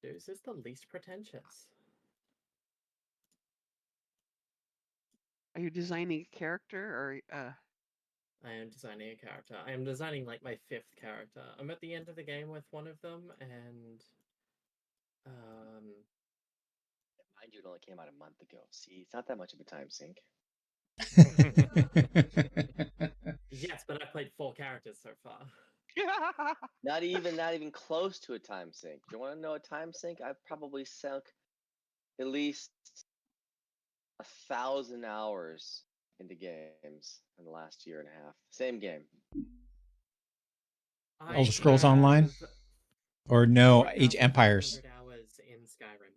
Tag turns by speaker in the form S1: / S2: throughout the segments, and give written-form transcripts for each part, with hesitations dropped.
S1: Zeus is the least pretentious.
S2: Are you designing a character or
S1: I am designing a character. I am designing like my 5th character. I'm at the end of the game with one of them, and
S3: mind you, it only came out a month ago. See, it's not that much of a time sink.
S1: yes, but I've played 4 characters so far.
S3: Not even close to a time sink. Do you want to know a time sink? I've probably sunk at least 1,000 hours into games in the last year and a half. Same game.
S4: Elder Scrolls Online? Or no, Age Empires.
S1: Hours in Skyrim.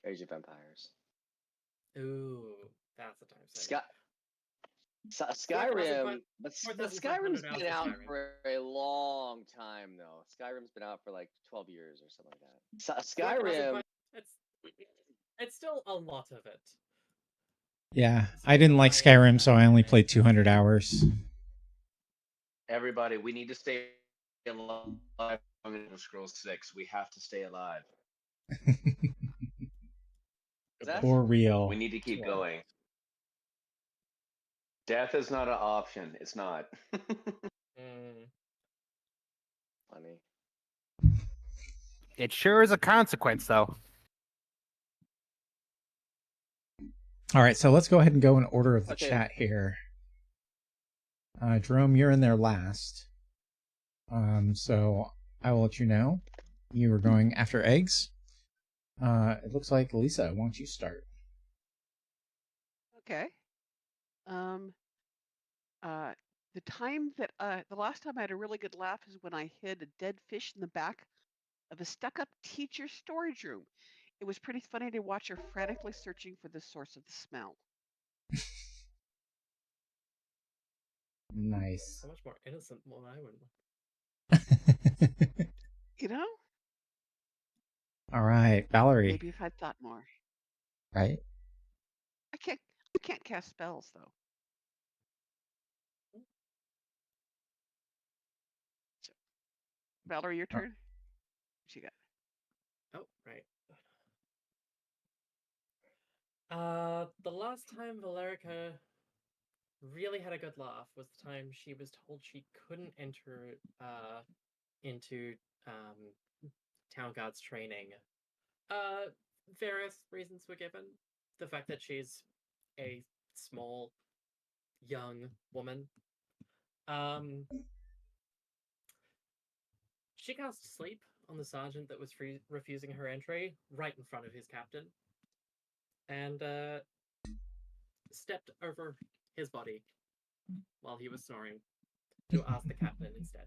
S3: Age of Empires.
S1: Ooh, that's a time sink.
S3: Skyrim, but Skyrim's been out for a long time, though. Skyrim's been out for like 12 years or something like that. Skyrim...
S1: It's still a lot of it.
S4: Yeah, I didn't like Skyrim, so I only played 200 hours.
S5: Everybody, we need to stay alive on Elder Scrolls 6. We have to stay alive.
S4: For real.
S5: We need to keep going. Death is not an option. It's not.
S3: Funny.
S6: It sure is a consequence, though.
S4: All right, so let's go ahead and go in order of the chat here. Jerome, you're in there last. So I will let you know. You were going after eggs. It looks like Lisa, why don't you start?
S2: Okay. The last time I had a really good laugh is when I hid a dead fish in the back of a stuck-up teacher's storage room. It was pretty funny to watch her frantically searching for the source of the smell.
S4: Nice.
S1: So much more innocent than I would.
S2: You know?
S4: All right, Valerie.
S2: Maybe if I'd thought more.
S4: Right?
S2: I can't cast spells though. So, Valerie, your turn. What you got?
S1: Oh, right. The last time Valerica really had a good laugh was the time she was told she couldn't enter into town guards training. Various reasons were given. The fact that she's a small, young woman. She cast sleep on the sergeant that was refusing her entry right in front of his captain, and stepped over his body while he was snoring to ask the captain instead.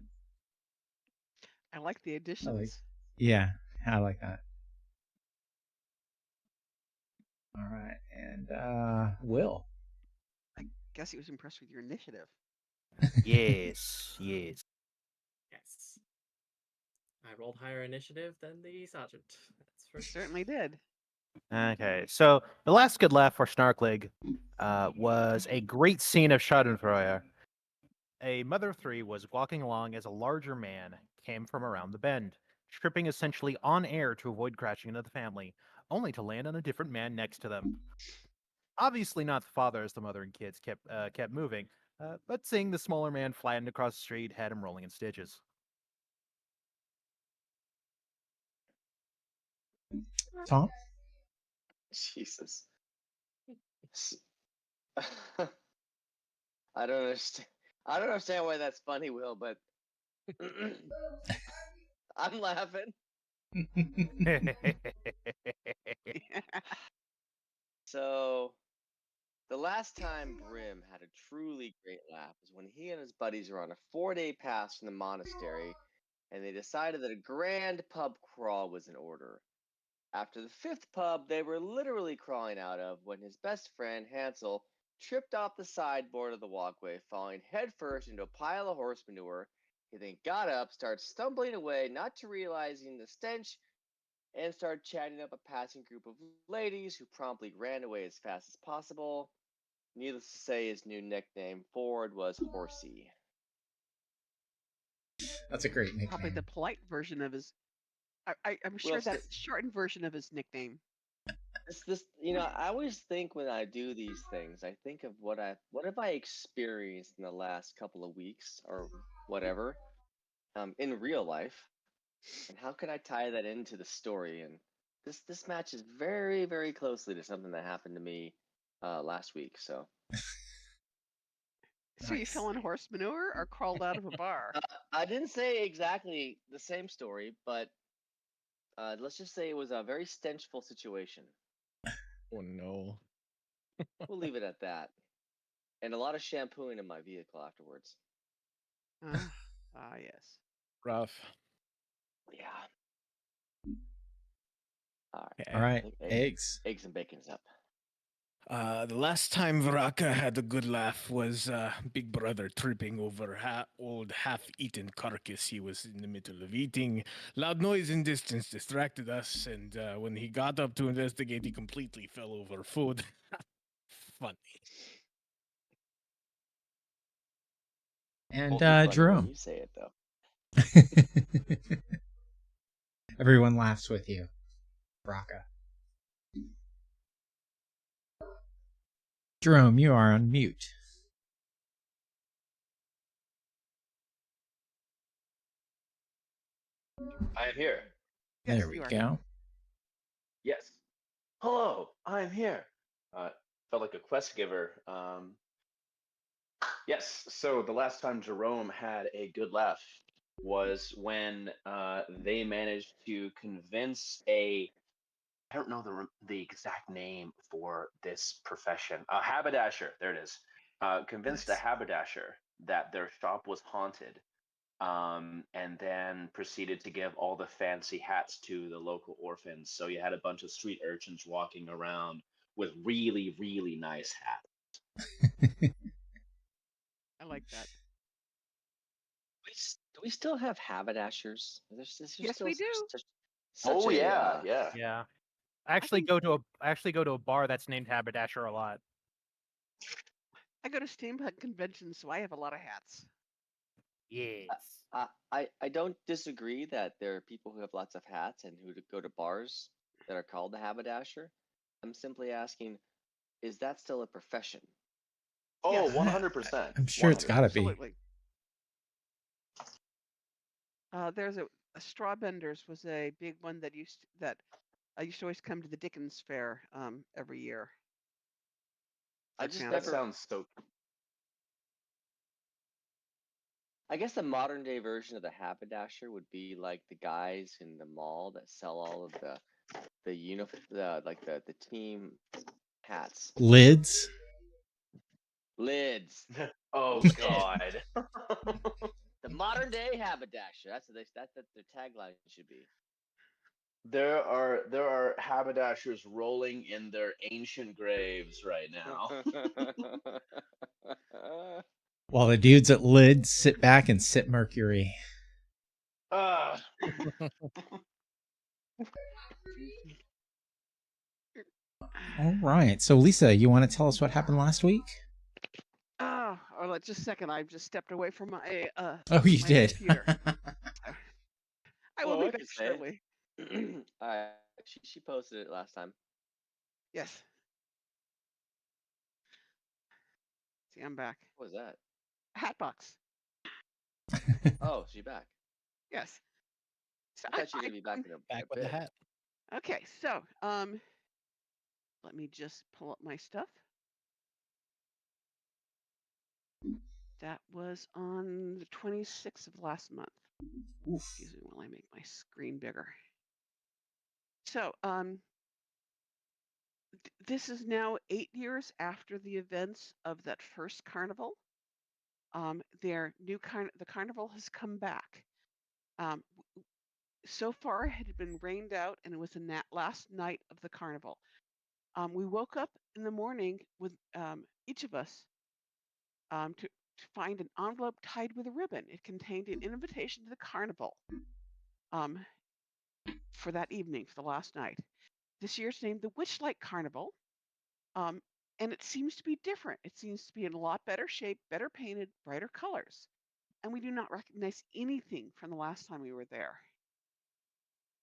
S2: I like the additions.
S4: Yeah, I like that. All right, and Will.
S2: I guess he was impressed with your initiative.
S6: Yes.
S1: Yes. I rolled higher initiative than the sergeant. That's for
S2: certainly did.
S6: Okay, so the last good laugh for Snarklig was a great scene of Schadenfreude. A mother of 3 was walking along as a larger man came from around the bend, tripping essentially on air to avoid crashing into the family, only to land on a different man next to them. Obviously not the father, as the mother and kids kept moving, but seeing the smaller man flattened across the street had him rolling in stitches.
S4: Tom?
S3: Jesus. I don't understand why that's funny, Will, but I'm laughing. So, the last time Brim had a truly great laugh was when he and his buddies were on a 4-day pass from the monastery, and they decided that a grand pub crawl was in order. After the 5th pub they were literally crawling out of, when his best friend, Hansel, tripped off the sideboard of the walkway, falling headfirst into a pile of horse manure. He then got up, started stumbling away, not to realizing the stench, and started chatting up a passing group of ladies who promptly ran away as fast as possible. Needless to say, his new nickname, Ford, was Horsey.
S4: That's a great nickname.
S2: Probably the polite version of his I'm sure
S3: Well, so
S2: that's the shortened version of his nickname.
S3: I always think when I do these things, I think of what have I experienced in the last couple of weeks or whatever, in real life, and how can I tie that into the story? And this matches very, very closely to something that happened to me last week. So
S2: So you
S4: Nice.
S2: fell in horse manure or crawled out of a bar?
S3: I didn't say exactly the same story, but let's just say it was a very stenchful situation.
S7: Oh no.
S3: We'll leave it at that. And a lot of shampooing in my vehicle afterwards.
S2: Yes.
S7: Rough.
S3: Yeah. All right.
S4: All
S7: Okay.
S4: right,
S3: I think
S4: eggs.
S3: eggs and bacon's up.
S7: The last time Vraka had a good laugh was Big Brother tripping over old half-eaten carcass he was in the middle of eating. Loud noise in distance distracted us, and when he got up to investigate, he completely fell over food. Funny.
S4: And
S3: Won't be funny when
S4: Jerome.
S3: you say it though.
S4: Everyone laughs with you, Raka. Jerome, you are on mute.
S5: I am here.
S2: Yes,
S4: There we
S2: you are.
S4: go.
S5: Yes. Hello, I'm here. Felt like a quest giver. Yes. So the last time Jerome had a good laugh was when they managed to convince I don't know the exact name for this profession. A haberdasher. There it is. Convinced a
S4: Nice.
S5: haberdasher that their shop was haunted, and then proceeded to give all the fancy hats to the local orphans. So you had a bunch of street urchins walking around with really, really nice hats.
S2: I like that.
S3: Do we still have haberdashers? Is there
S2: Yes,
S3: still
S2: we do.
S3: such a
S5: Yeah.
S6: Yeah. I actually
S2: can-
S6: go to a bar that's named Haberdasher a lot.
S2: I go to steampunk conventions, so I have a lot of hats.
S6: Yes.
S3: I don't disagree that there are people who have lots of hats and who go to bars that are called the haberdasher. I'm simply asking, is that still a profession?
S5: Oh,
S2: Yes.
S5: 100%.
S4: I'm sure it's gotta be.
S2: Absolutely. There's a Strawbenders was a big one that I used to always come to the Dickens Fair every year.
S3: I
S2: For
S3: just
S2: example.
S5: That sounds so.
S3: I guess the modern day version of the haberdasher would be like the guys in the mall that sell all of the team hats.
S4: Lids.
S3: Lids.
S5: Oh
S3: Lids.
S5: God.
S3: The modern day haberdasher. That's what their tagline should be.
S5: There are haberdashers rolling in their ancient graves right now.
S4: While the dudes at Lids sit back and sip mercury.
S5: Ah,
S4: All right. So, Lisa, you want to tell us what happened last week?
S2: Just a second. I've just stepped away from my
S4: Oh, you
S2: my
S4: did.
S2: computer. I will
S3: Oh,
S2: be
S3: I
S2: back
S3: can say it.
S2: shortly.
S3: All right, she posted it last time.
S2: Yes. See, I'm back.
S3: What was that?
S2: Hatbox.
S3: Oh, she back.
S2: Yes. So
S3: I thought you were gonna be back in a
S7: Back
S3: a
S7: with the
S3: bit.
S7: hat.
S2: Okay, so let me just pull up my stuff. That was on the 26th of last month.
S4: Oof.
S2: Excuse me while I make my screen bigger. So this is now 8 years after the events of that first carnival. The carnival has come back. So far it had been rained out, and it was the last night of the carnival. We woke up in the morning with each of us to find an envelope tied with a ribbon. It contained an invitation to the carnival for that evening, for the last night. This year's named the Witchlight Carnival, and it seems to be different. It seems to be in a lot better shape, better painted, brighter colors. And we do not recognize anything from the last time we were there.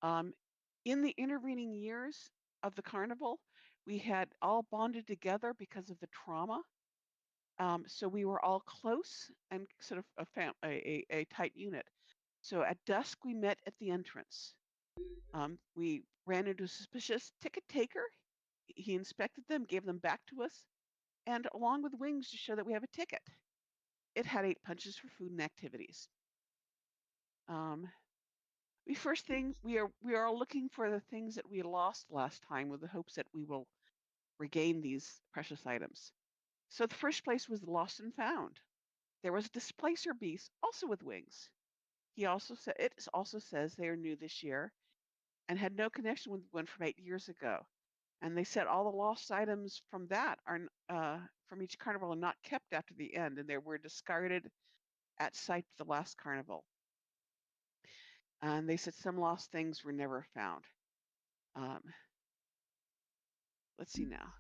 S2: In the intervening years of the carnival, we had all bonded together because of the trauma. So we were all close and sort of a tight unit. So at dusk, we met at the entrance. We ran into a suspicious ticket taker. He inspected them, gave them back to us, and along with wings to show that we have a ticket. It had 8 punches for food and activities. We are all looking for the things that we lost last time with the hopes that we will regain these precious items. So the first place was the lost and found. There was a displacer beast, also with wings. It also says they are new this year and had no connection with one from 8 years ago. And they said all the lost items from that are from each carnival are not kept after the end, and they were discarded at sight for the last carnival. And they said some lost things were never found. Let's see now.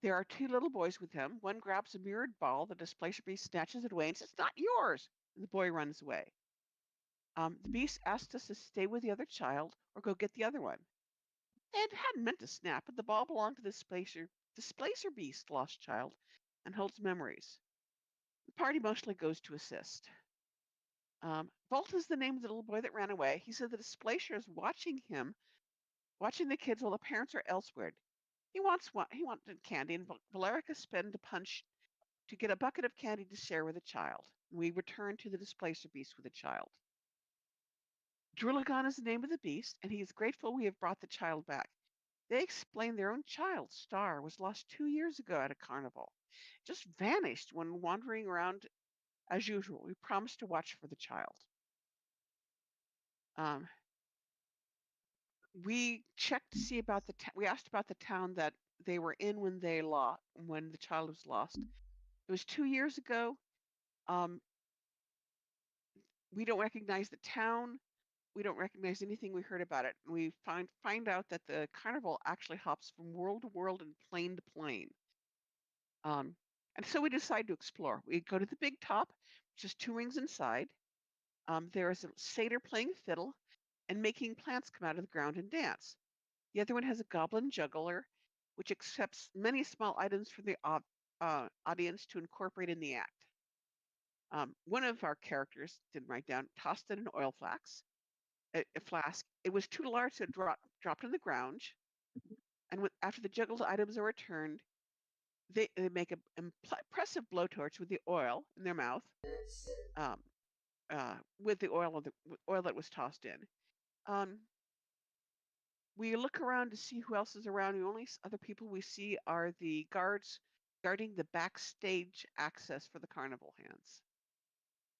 S2: There are 2 little boys with him. One grabs a mirrored ball. The displacer beast snatches it away and says, "It's not yours." And the boy runs away. The beast asked us to stay with the other child or go get the other one. It hadn't meant to snap, but the ball belonged to the displacer beast, lost child, and holds memories. The party mostly goes to assist. Volt is the name of the little boy that ran away. He said the displacer is watching the kids while the parents are elsewhere. He wanted candy, and Valerica spent a punch to get a bucket of candy to share with the child. We return to the displacer beast with the child. Drulagon is the name of the beast, and he is grateful we have brought the child back. They explain their own child, Star, was lost 2 years ago at a carnival. Just vanished when wandering around as usual. We promised to watch for the child. We checked to see about we asked about the town that they were in when the child was lost. It was 2 years ago. We don't recognize the town. We don't recognize anything we heard about it. And we find out that the carnival actually hops from world to world and plane to plane. And so we decide to explore. We go to the big top, which is 2 rings inside. There is a satyr playing fiddle and making plants come out of the ground and dance. The other one has a goblin juggler, which accepts many small items from the audience to incorporate in the act. One of our characters didn't write down, tossed in an oil flask. It was too large, so it dropped on the ground. And after the juggled items are returned, they make an impressive blowtorch with the oil in their mouth, with the oil that was tossed in. We look around to see who else is around. The only other people we see are the guards guarding the backstage access for the carnival hands.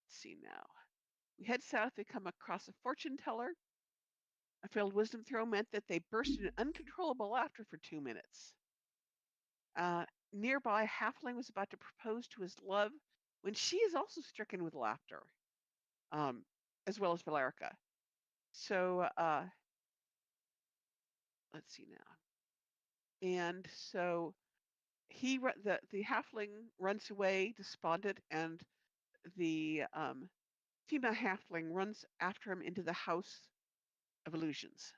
S2: Let's see now. We head south. We come across a fortune teller. A failed wisdom throw meant that they burst into uncontrollable laughter for 2 minutes. Nearby, Halfling was about to propose to his love when she is also stricken with laughter, as well as Valerica. So let's see now. And so the Halfling runs away despondent, and the female Halfling runs after him into the House of Illusions.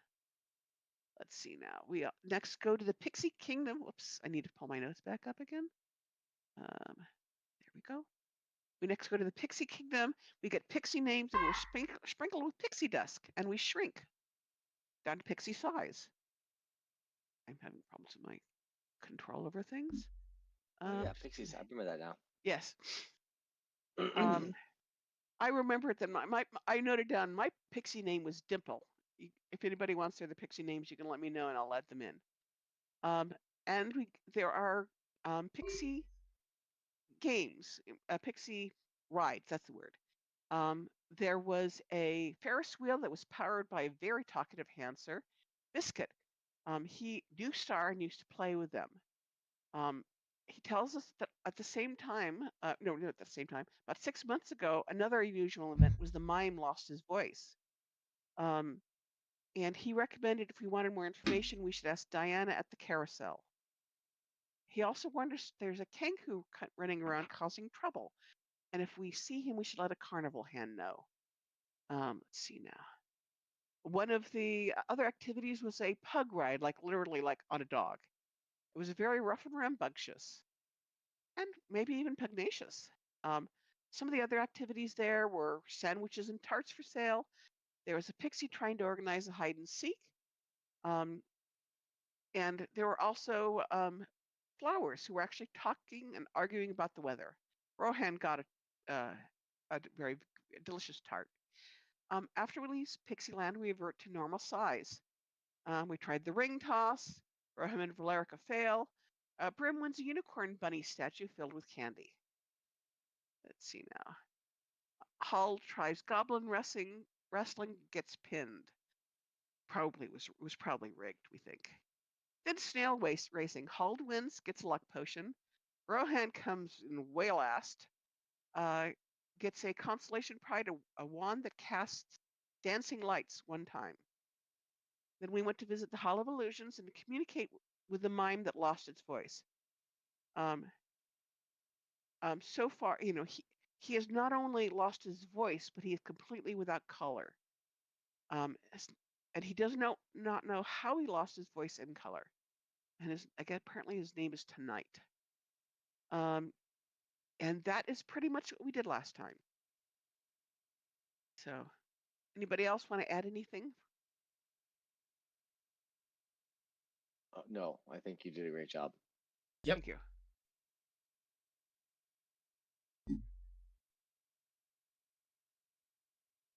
S2: Let's see now. We next go to the Pixie Kingdom. Whoops, I need to pull my notes back up again. There we go. We next go to the Pixie Kingdom. We get pixie names, and we're sprinkled with pixie dust, and we shrink down to pixie size. I'm having problems with my control over things.
S3: Yeah, pixies. I remember that now.
S2: Yes. I remember that I noted down my pixie name was Dimple. If anybody wants their pixie names, you can let me know, and I'll let them in. And there are pixie games, pixie rides. That's the word. There was a Ferris wheel that was powered by a very talkative Hanser, Biscuit. He knew Star and used to play with them. He tells us that at the same time, no, not at the same time, about 6 months ago, another unusual event was the mime lost his voice. And he recommended if we wanted more information, we should ask Diana at the carousel. He also wonders there's a Kenku running around causing trouble. And if we see him, we should let a carnival hand know. Let's see now. One of the other activities was a pug ride, like literally like on a dog. It was very rough and rambunctious, and maybe even pugnacious. Some of the other activities there were sandwiches and tarts for sale. There was a pixie trying to organize a hide and seek. Um, and there were also flowers who were actually talking and arguing about the weather. Rohan got a very delicious tart. After we leave Pixieland, we revert to normal size. We tried the ring toss. Rohan and Valerica fail. Brim wins a unicorn bunny statue filled with candy. Let's see now. Hull tries goblin wrestling. Wrestling gets pinned. Probably was probably rigged, we think. Then snail racing. Hull wins, gets a luck potion. Rohan comes in way last. Gets a consolation prize, a wand that casts dancing lights one time. Then we went to visit the Hall of Illusions and communicate with the mime that lost its voice. So far, he has not only lost his voice, but he is completely without color. And he does not know how he lost his voice and color. And again, apparently his name is Tonight. And that is pretty much what we did last time. So, anybody else want to add anything?
S3: No, I think you did a great job.
S4: Yep.
S2: Thank you.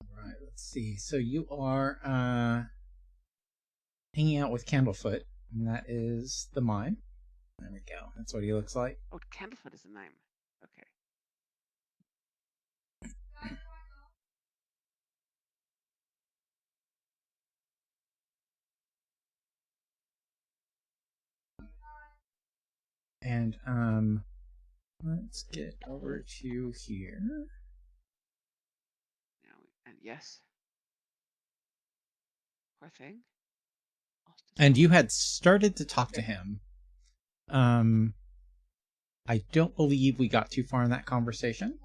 S4: All right, let's see. So you are hanging out with Candlefoot, and that is the mime. There we go. That's what he looks like.
S2: Oh, Candlefoot is a name. Okay.
S4: And let's get over to here.
S2: Now, and yes. Poor thing.
S4: And you had started to talk to him. I don't believe we got too far in that conversation.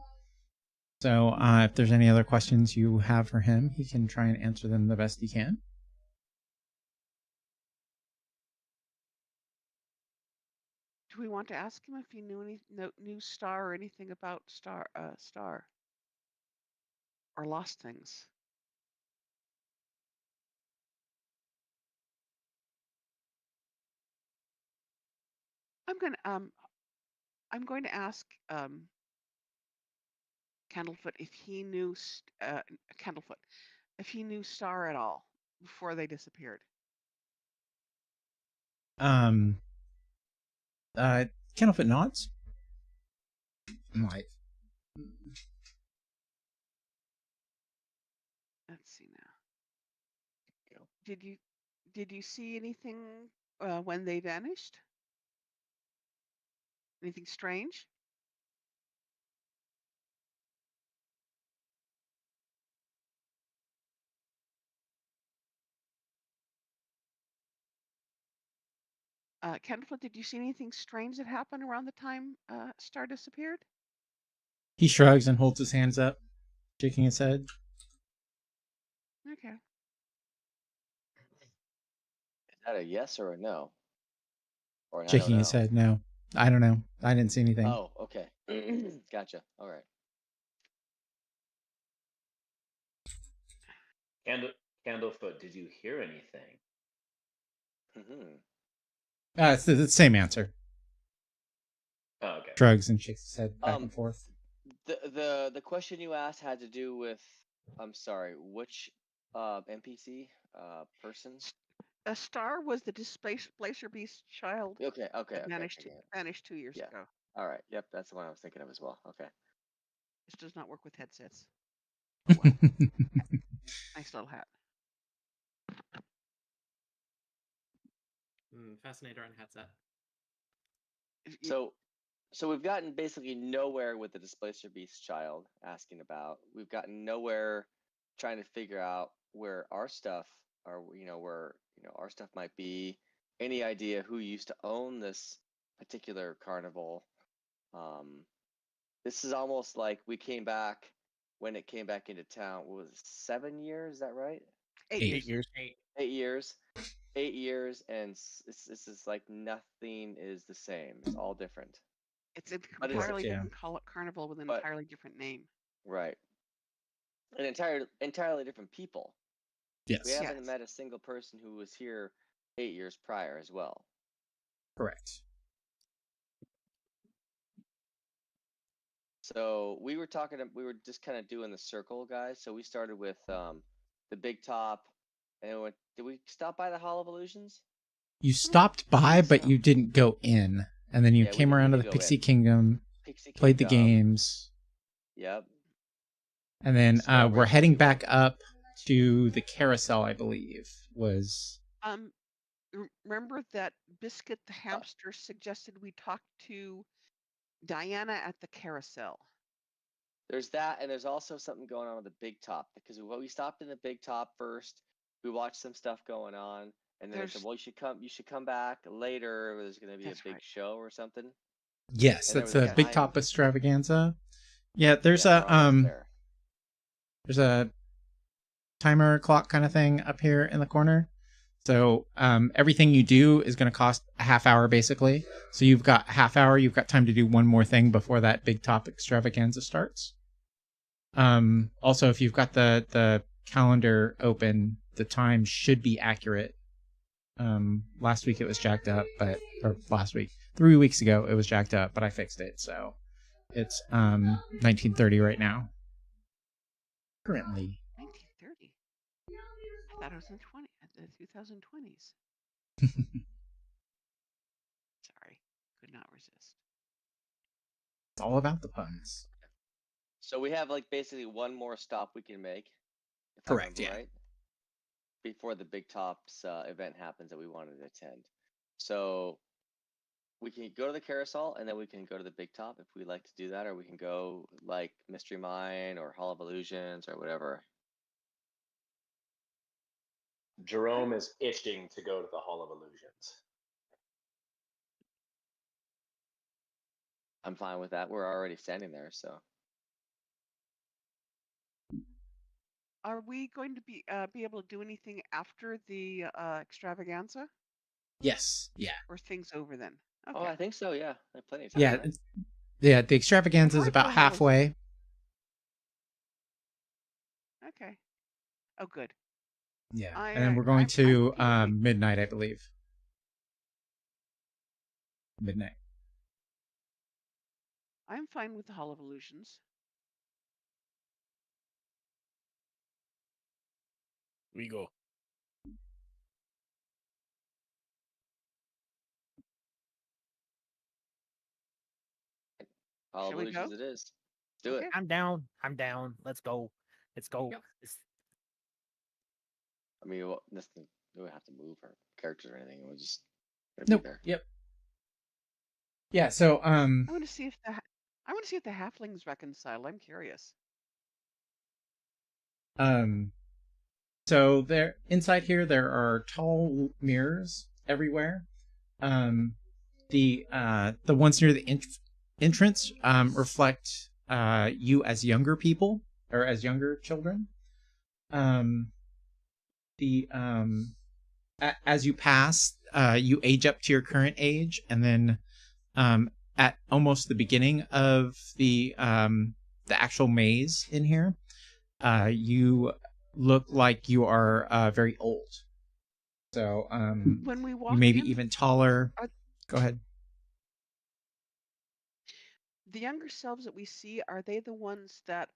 S4: So if there's any other questions you have for him, he can try and answer them the best he can.
S2: Do we want to ask him if he knew Star or anything about Star or lost things? I'm going to ask Candlefoot if he knew Candlefoot if he knew Star at all before they disappeared.
S4: Candlefoot nods. I'm like,
S2: Let's see now. Did you see anything when they vanished? Anything strange? Candlefoot, did you see anything strange that happened around the time Star disappeared?
S4: he shrugs and holds his hands up, shaking his head.
S2: Okay.
S3: Is that a yes or a no? Or an I
S4: Shaking
S3: don't
S4: his
S3: know?
S4: head, no. I don't know. I didn't see anything.
S3: Oh, okay. Gotcha. All right.
S5: Candlefoot, did you hear anything?
S4: It's the same answer.
S5: Oh, okay.
S4: Shrugs and shakes his head back and forth.
S3: The question you asked had to do with, I'm sorry, which NPC person?
S2: Star was the Displacer Beast child
S3: Okay.
S2: that vanished 2 years
S3: Yeah.
S2: ago.
S3: All right. Yep, that's the one I was thinking of as well. Okay.
S2: This does not work with headsets. Oh, well. Nice little hat.
S1: Fascinator and headset.
S3: So we've gotten basically nowhere with the Displacer Beast child asking about. We've gotten nowhere trying to figure out where our stuff where our stuff might be. Any idea who used to own this particular carnival? This is almost like we came back when it came back into town. What was it, 7 years? Is that right?
S2: 8
S4: 8.
S7: 8 years.
S3: 8 years. 8 years, and this is like nothing is the same. It's all different.
S2: It's an
S3: But it's-
S2: entirely
S4: Yeah.
S2: different carnival with an
S3: But-
S2: entirely different name.
S3: Right. And entirely different people.
S4: Yes.
S3: We haven't
S2: Yes.
S3: met a single person who was here 8 years prior as well.
S4: Correct.
S3: So we were just kind of doing the circle, guys. So we started with the big top, and did we stop by the Hall of Illusions?
S4: You stopped by,
S2: think
S4: but
S2: so.
S4: you didn't go in. And then you
S3: Yeah, we
S4: came
S3: didn't
S4: around to
S3: get
S4: the
S3: to go
S4: Pixie
S3: in.
S4: Kingdom,
S3: Pixie
S4: played the
S3: Kingdom.
S4: games,
S3: Yep.
S4: and then
S3: So
S4: we're heading back up to the carousel, I believe, was...
S2: Remember that Biscuit the hamster suggested we talk to Diana at the carousel.
S3: There's that, and there's also something going on with the big top, because we stopped in the big top first. We watched some stuff going on, and then they said,
S2: There's-
S3: "Well, you should come back later. There's going to be a
S2: That's
S3: big
S2: right.
S3: show or something."
S4: Yes,
S3: And there
S4: that's
S3: was
S4: a
S3: a
S4: Big
S3: time-
S4: Top extravaganza. Yeah, there's
S3: Yeah, we're almost there.
S4: there's a timer clock kind of thing up here in the corner. So everything you do is going to cost a half hour, basically. So you've got a half hour. You've got time to do one more thing before that Big Top extravaganza starts. Also, if you've got the calendar open, the time should be accurate. Last week it was jacked up, or last week, 3 weeks ago it was jacked up, but I fixed it, so it's 19:30 right now. Currently.
S2: 1930. I thought it was in the 2020s. Sorry, could not resist.
S4: It's all about the puns.
S3: So we have like basically one more stop we can make. If
S4: Correct,
S3: I
S4: yeah.
S3: remember right, before the Big Tops event happens that we wanted to attend. So we can go to the carousel and then we can go to the Big Top if we like to do that, or we can go like Mystery Mine or Hall of Illusions or whatever.
S5: Jerome is itching to go to the Hall of Illusions.
S3: I'm fine with that. We're already standing there, so.
S2: Are we going to be able to do anything after the extravaganza,
S4: Yes, yeah.
S2: or things over then? Okay.
S3: Oh, I think so. Yeah, I have plenty of time.
S4: Yeah,
S3: right?
S4: yeah, the extravaganza is
S2: Before I
S4: about
S2: go ahead and-
S4: halfway.
S2: Okay. Oh, good.
S4: Yeah,
S2: I,
S4: and then we're
S2: I'm-
S4: going
S2: I'm
S4: to
S2: okay with
S4: midnight, I believe. Midnight.
S2: I'm fine with the Hall of Illusions.
S7: We go.
S3: Hall of
S2: Shall we
S3: Illusions
S2: go?
S3: it is. Do
S2: Okay.
S3: it.
S6: I'm down. Let's go. Let's go.
S1: Yep.
S3: I mean, we don't have to move our characters or anything. We'll just
S4: Nope.
S3: be there.
S4: Yep. Yeah, so
S2: I want to see if the halflings reconcile. I'm curious.
S4: So there inside here there are tall mirrors everywhere. The ones near the entrance reflect you as younger people or as younger children. As you pass, you age up to your current age, and then at almost the beginning of the actual maze in here, you look like you are very old. So
S2: When we walk
S4: you may be
S2: in,
S4: even taller.
S2: are-
S4: Go ahead.
S2: the younger selves that we see, are they the ones that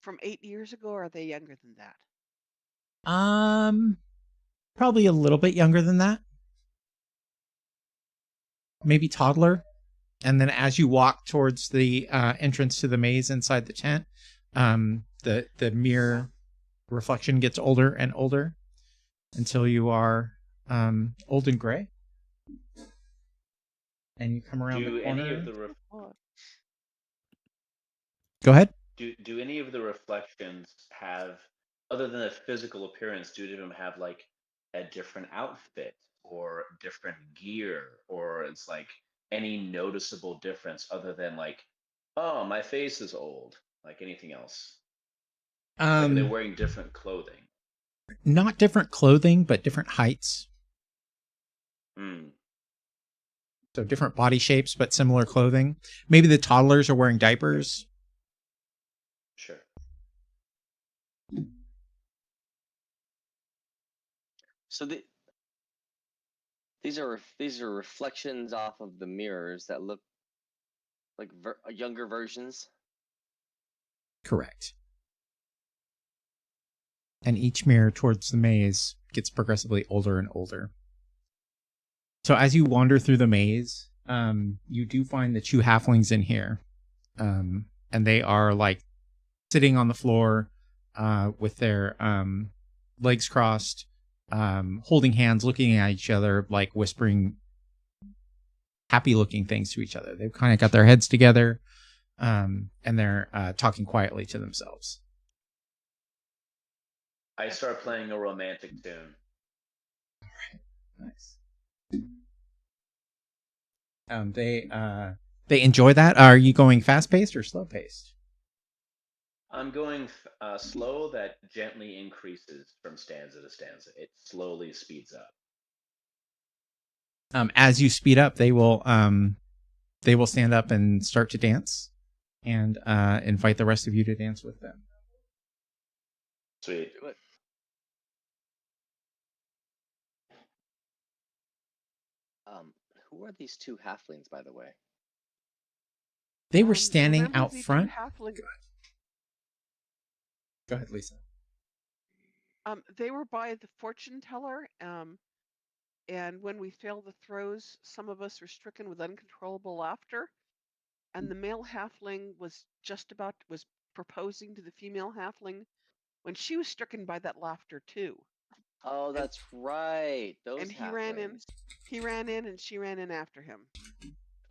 S2: from 8 years ago, or are they younger than that?
S4: Probably a little bit younger than that. Maybe toddler. And then as you walk towards the entrance to the maze inside the tent, the mirror reflection gets older and older until you are old and gray. And you come around
S5: Do
S4: the corner.
S5: any of the
S2: Oh,
S4: Go ahead.
S5: do any of the reflections have, other than the physical appearance, do any of them have like a different outfit or different gear, or it's like any noticeable difference other than like, oh, my face is old, like anything else? Like, are they wearing different clothing?
S4: Not different clothing, but different heights.
S5: Hmm.
S4: So different body shapes, but similar clothing. Maybe the toddlers are wearing diapers.
S5: Sure.
S3: So these are reflections off of the mirrors that look like younger versions.
S4: Correct. And each mirror towards the maze gets progressively older and older. So as you wander through the maze, you do find the two halflings in here. And they are like sitting on the floor with their legs crossed, holding hands, looking at each other, like whispering happy looking things to each other. They've kind of got their heads together, and they're talking quietly to themselves.
S5: I start playing a romantic tune.
S4: Nice. They enjoy that. Are you going fast paced or slow paced?
S5: I'm going slow that gently increases from stanza to stanza. It slowly speeds up.
S4: As you speed up, they will stand up and start to dance, and invite the rest of you to dance with them.
S5: Sweet.
S3: Do it. Who are these two halflings, by the way?
S4: They were standing
S2: remember
S4: out
S2: the two
S4: front.
S2: halfling-
S4: Go ahead, Lisa.
S2: They were by the fortune teller, and when we failed the throws, some of us were stricken with uncontrollable laughter. And the male halfling was proposing to the female halfling when she was stricken by that laughter too.
S3: Oh, that's right. Those
S2: And he ran in.
S3: halflings.
S2: He ran in, and she ran in after him.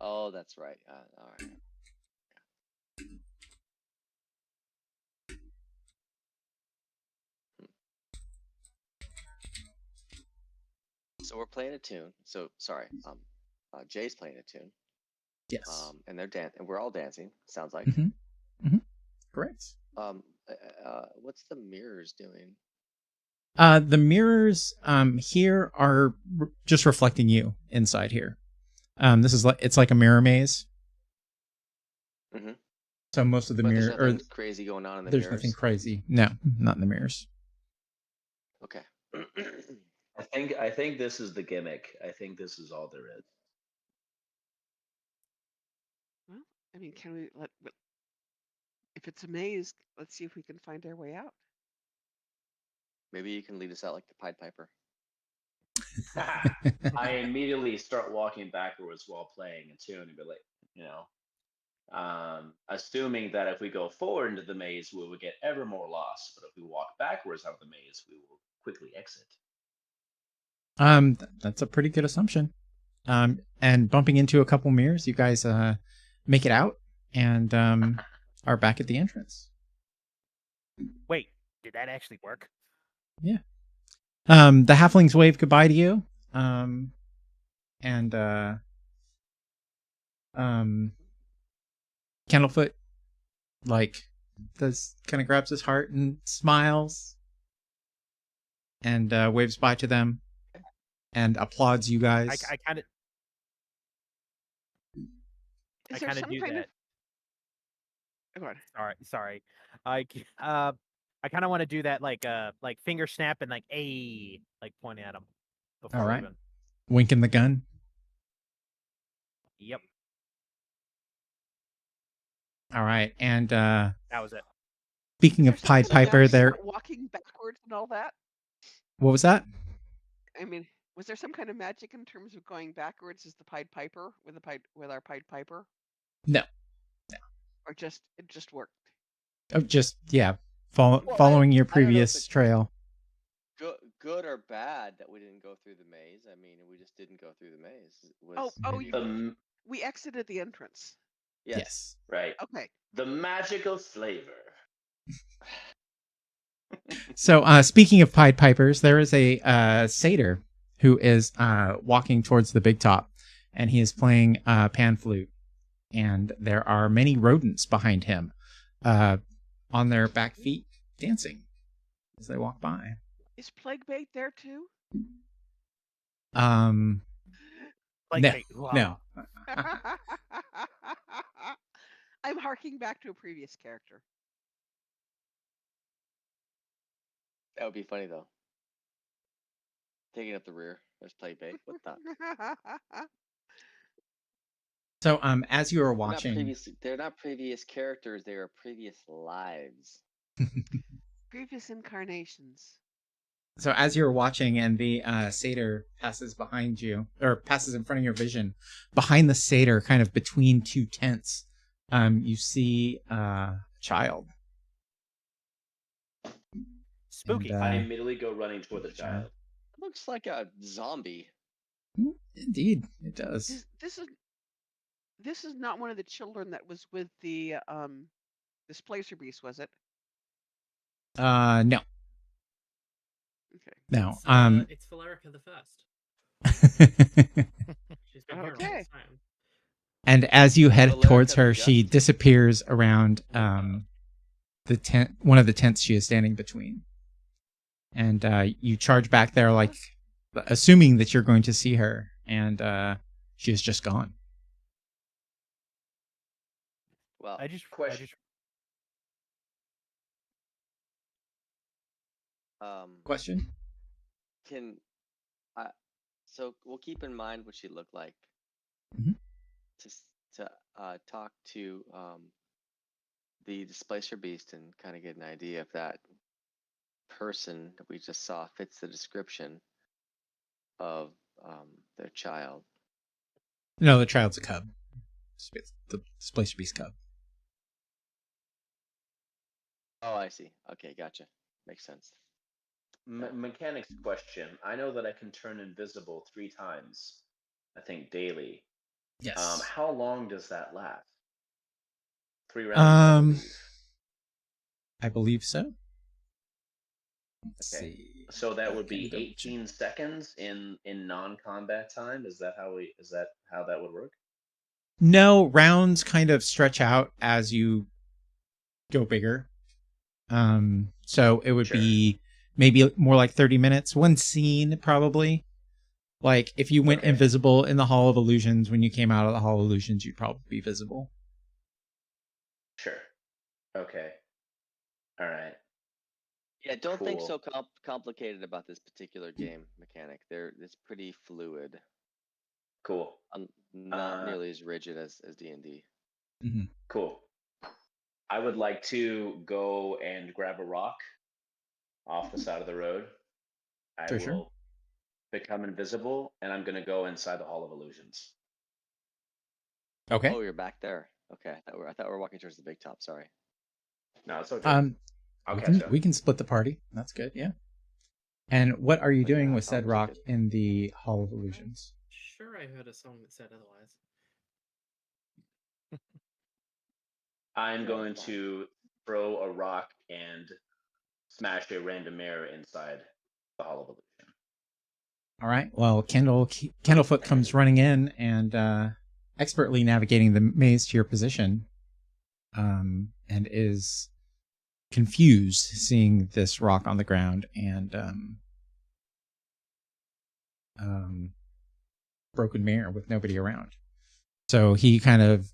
S3: Oh, that's right. All right. So we're playing a tune. So sorry. Jay's playing a tune.
S4: Yes.
S3: And they're and we're all dancing. Sounds like.
S4: Correct.
S3: What's the mirrors doing?
S4: The mirrors here are just reflecting you inside here. This is it's like a mirror maze.
S3: Mm-hmm.
S4: So most of the
S3: But
S4: mirror
S3: there's nothing crazy going on in the
S4: there's
S3: mirrors.
S4: nothing crazy. No, not in the mirrors.
S3: Okay.
S5: I think this is the gimmick. I think this is all there is.
S2: Well, I mean, can we if it's a maze, let's see if we can find our way out.
S3: Maybe you can lead us out like the Pied Piper.
S5: I immediately start walking backwards while playing a tune and be like, assuming that if we go forward into the maze, we will get ever more lost. But if we walk backwards out of the maze, we will quickly exit.
S4: That's a pretty good assumption. And bumping into a couple mirrors, you guys make it out and are back at the entrance.
S6: Wait, did that actually work?
S4: Yeah. The halflings wave goodbye to you. And Candlefoot kind of grabs his heart and smiles and waves bye to them and applauds you guys.
S6: I kind of
S2: Is there some
S6: do
S2: kind
S6: that.
S2: of? Go on.
S6: Sorry. I kind of want to do that like finger snap and like point at him. Before
S4: All right.
S6: leaving.
S4: Winking the gun.
S6: Yep,
S2: Mm-hmm.
S4: All right. And
S6: that was it.
S4: speaking
S2: Is
S4: of
S2: there
S4: Pied
S2: something
S4: Piper,
S2: else
S4: there.
S2: about walking backwards and all that.
S4: What was that?
S2: I mean, was there some kind of magic in terms of going backwards as the Pied Piper with our Pied Piper,
S4: No.
S2: or it just worked?
S4: Oh, just
S3: Well,
S4: following your
S3: I don't know if
S4: previous
S3: it's
S4: trail.
S3: good or bad that we didn't go through the maze. I mean, we just didn't go through the maze.
S2: We exited the entrance.
S3: Yes.
S5: Right.
S2: Okay.
S5: The magical flavor.
S4: So, speaking of Pied Pipers, there is a satyr who is walking towards the big top, and he is playing pan flute. And there are many rodents behind him, on their back feet, dancing as they walk by.
S2: Is plague bait there too?
S6: Like,
S4: No,
S6: hey,
S4: no.
S2: I'm harking back to a previous character.
S3: That would be funny though. Taking up the rear. There's play bait. What the?
S4: So as you were
S3: They're not
S4: watching,
S3: previous. They're not previous characters. They are previous lives.
S2: Previous incarnations.
S4: so as you were watching, and the satyr passes behind you, or passes in front of your vision, behind the satyr, kind of between two tents, you see a child.
S6: spooky.
S4: And,
S5: I immediately go running toward the child.
S3: It looks like a zombie.
S4: Indeed, it does.
S2: This is not one of the children that was with the displacer beast, was it?
S4: No,
S2: Okay.
S4: no.
S1: It's Valerica the First. She's been here all
S2: Okay.
S1: this time.
S4: And as you head
S3: Valerica
S4: towards
S3: the
S4: her, she
S3: Just.
S4: disappears around the tent, one of the tents she is standing between. And you charge back there, like assuming that you're going to see her, and she is just gone.
S3: Well,
S6: I just
S5: Question.
S4: Question?
S3: can I? So we'll keep in mind what she looked like.
S4: Mhm.
S3: To talk to the displacer beast and kind of get an idea if that person that we just saw fits the description of their child.
S4: No, the child's a cub. The Displacer Beast cub.
S3: Oh, I see. Okay, gotcha. Makes sense.
S5: Mechanics question. I know that I can turn invisible 3 times, I think daily.
S4: Yes.
S5: How long does that last? 3 rounds,
S4: I believe so. Let's
S5: Okay.
S4: see.
S5: So that would
S4: Can
S5: be
S4: double check.
S5: 18 seconds in non-combat time. Is that how that would work?
S4: No, rounds kind of stretch out as you go bigger. So it would
S5: Sure.
S4: be maybe more like 30 minutes. One scene, probably. Like, if you went
S5: Okay.
S4: invisible in the Hall of Illusions, when you came out of the Hall of Illusions, you'd probably be visible.
S5: Sure. Okay. All right.
S3: Yeah, don't think
S5: Cool.
S3: so complicated about this particular game mechanic. It's pretty fluid.
S5: Cool.
S3: Not nearly as rigid as D&D.
S4: Mm-hmm.
S5: Cool. I would like to go and grab a rock off the side of the road. I
S4: Sure.
S5: will become invisible, and I'm going to go inside the Hall of Illusions.
S4: Okay.
S3: Oh, you're back there. Okay, I thought we were walking towards the big top. Sorry.
S5: No, it's okay. I'll catch up.
S4: We can split the party. That's good. Yeah. And what are you
S3: Oh, yeah,
S4: doing
S3: I
S4: with
S3: thought
S4: said
S3: it was
S4: rock
S3: good.
S4: in the Hall of Illusions?
S1: Sure, I heard a song that said otherwise.
S5: I'm
S3: Yeah,
S5: going
S3: that's fine.
S5: to throw a rock and smash a random mirror inside the Hall of Illusion.
S4: All right. Well, Candlefoot comes running in and expertly navigating the maze to your position, and is confused seeing this rock on the ground and broken mirror with nobody around. So he kind of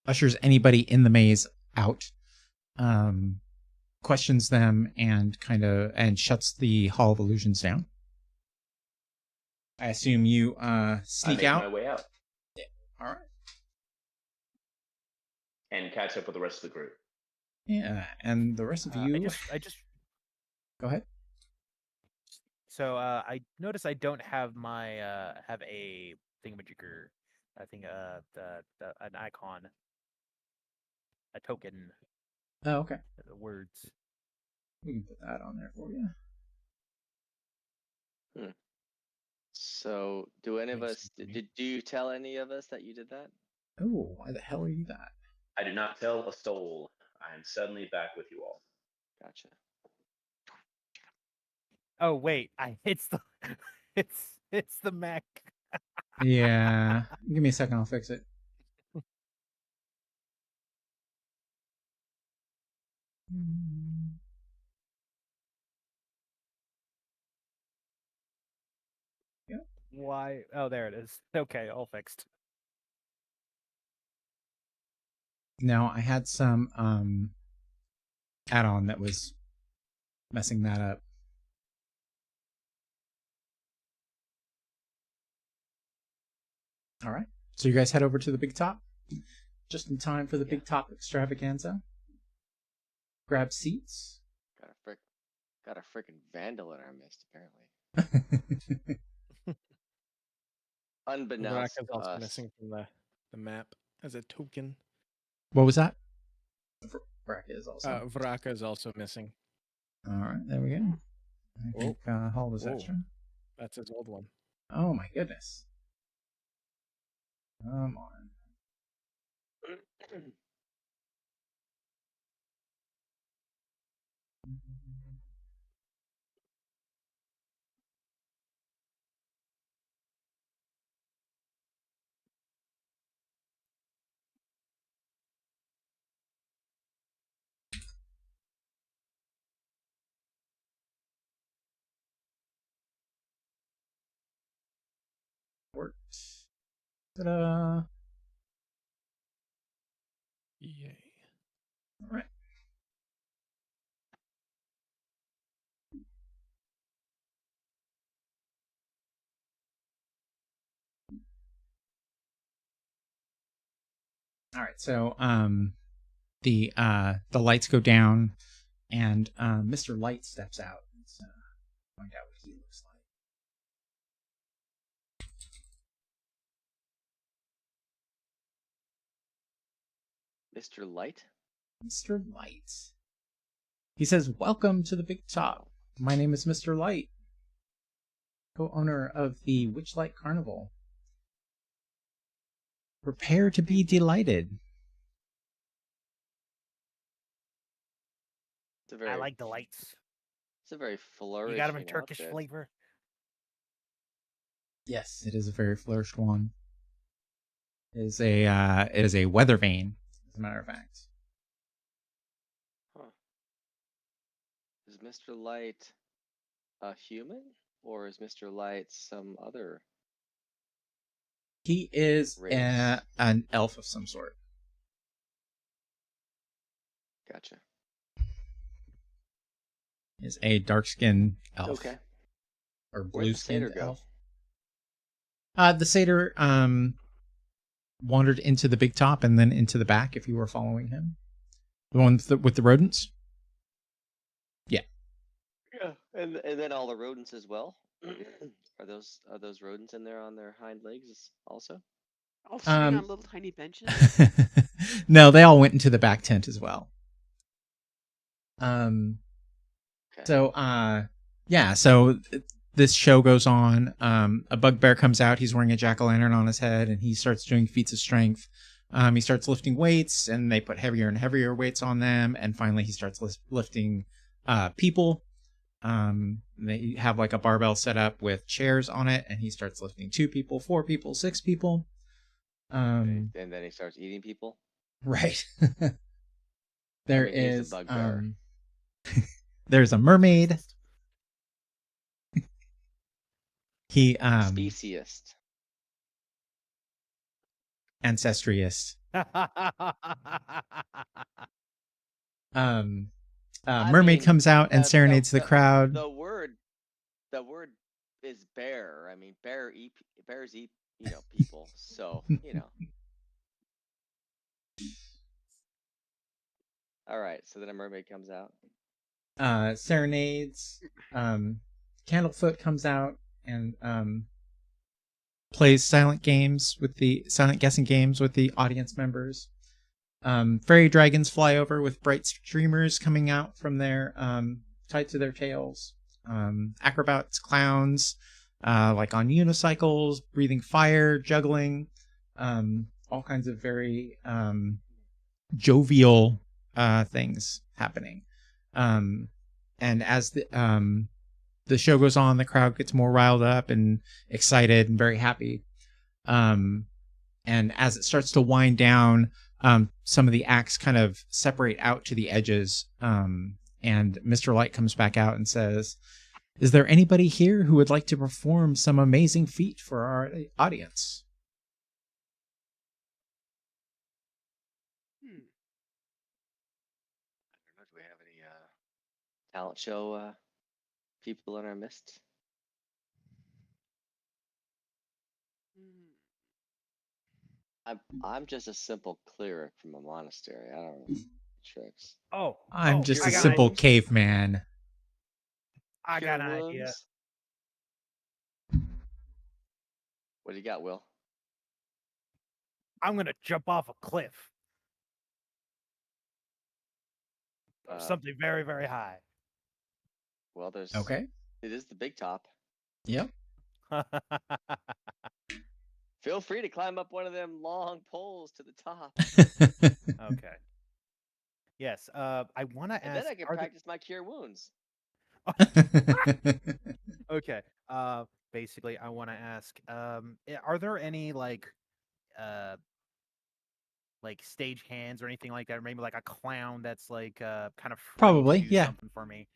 S4: ushers anybody in the maze out, questions them, and shuts the Hall of Illusions down. I assume you sneak
S5: I make
S4: out.
S5: my way out
S4: All right.
S5: and catch up with the rest of the group.
S4: Yeah, and the rest of you.
S6: I just
S4: Go ahead.
S6: So I notice I don't have my have a thingamajigger. I think an icon, a token,
S4: Oh, okay.
S6: the words.
S4: We can put that on there for you.
S3: So, do any of
S6: Makes
S3: us?
S6: sense to me.
S3: Do you tell any of us that you did that?
S4: Oh, why the hell are you that?
S5: I do not tell a soul. I am suddenly back with you all.
S3: Gotcha.
S6: Oh wait, it's the it's the Mac.
S4: Yeah. Give me a second, I'll fix it.
S6: Why? Oh, there it is. Okay, all fixed.
S4: No, I had some add-on that was messing that up. All right. So you guys head over to the big top just in time for the big top extravaganza. Grab seats.
S3: Got a freaking vandal in our midst, apparently. Unbeknownst
S7: Vraka's
S3: to
S7: also
S3: us.
S7: missing from the map as a token.
S4: What was that? Bracket is also.
S7: Vraka is also missing.
S4: All right, there we go. I think Hall is
S7: Whoa.
S4: extra.
S7: That's his old one.
S4: Oh my goodness. Come on. Worked. Ta-da.
S7: Yay.
S4: All right. All right, so the lights go down, and Mr. Light steps out. Let's find out what he looks like.
S3: Mr. Light?
S4: Mr. Light. He says, "Welcome to the big top. My name is Mr. Light, co-owner of the Witchlight Carnival. Prepare to be delighted."
S6: I like the lights.
S3: It's a very flourishing
S6: You got them in Turkish
S3: outfit.
S6: flavor.
S4: Yes, it is a very flourished one. It is a weather vane, as a matter of fact.
S3: Huh. Is Mr. Light a human? Or is Mr. Light some other?
S4: He is
S3: Race.
S4: An elf of some sort.
S3: Gotcha.
S4: Is a dark-skinned elf.
S3: Okay.
S4: Or
S3: Where'd the
S4: blue-skinned
S3: satyr go?
S4: elf. The satyr wandered into the big top and then into the back if you were following him. The one with the rodents? Yeah.
S3: Yeah. And then all the rodents as well? Are those rodents in there on their hind legs also?
S2: All sitting
S4: Um,
S2: on little tiny benches.
S4: No, they all went into the back tent as well.
S3: Okay.
S4: So so this show goes on. A bugbear comes out. He's wearing a jack-o'-lantern on his head, and he starts doing feats of strength. He starts lifting weights, and they put heavier and heavier weights on them, and finally he starts lifting people. They have like a barbell set up with chairs on it, and he starts lifting 2 people, 4 people, 6 people.
S3: And then he starts eating people?
S4: Right.
S3: He's a bugbear.
S4: There's a mermaid. He
S3: Speciest.
S4: Ancestriest.
S3: I
S4: Mermaid
S3: mean,
S4: comes out and serenades the crowd.
S3: The word is bear. I mean, bears eat people. So All right. So then a mermaid comes out.
S4: Serenades. Candlefoot comes out and plays silent guessing games with the audience members. Fairy dragons fly over with bright streamers coming out from their tied to their tails. Acrobats, clowns, like on unicycles, breathing fire, juggling, all kinds of very jovial things happening. And as the show goes on, the crowd gets more riled up and excited and very happy. And as it starts to wind down, some of the acts kind of separate out to the edges. And Mr. Light comes back out and says, Is there anybody here who would like to perform some amazing feat for our audience?
S3: I don't know. Do we have any talent show people in our midst? I'm just a simple cleric from a monastery. I don't know tricks.
S6: Oh,
S4: I'm just
S6: I
S4: a
S6: got
S4: simple
S3: wounds?
S4: caveman.
S6: I
S3: Cure
S6: got an idea.
S3: wounds? What do you got, Will?
S6: I'm gonna jump off a cliff.
S3: Uh,
S6: Something very, very high.
S3: Well, there's
S4: Okay.
S3: it is the big top.
S4: Yep.
S3: Feel free to climb up one of them long poles to the top,
S6: Okay. Yes. I want to
S3: and
S6: ask.
S3: then I can
S6: are there-
S3: practice my cure wounds.
S6: Okay. Basically, I want to ask. Are there any like stage hands or anything like that, or maybe like a clown that's like kind of free
S4: Probably,
S6: to do
S4: yeah.
S6: something for me?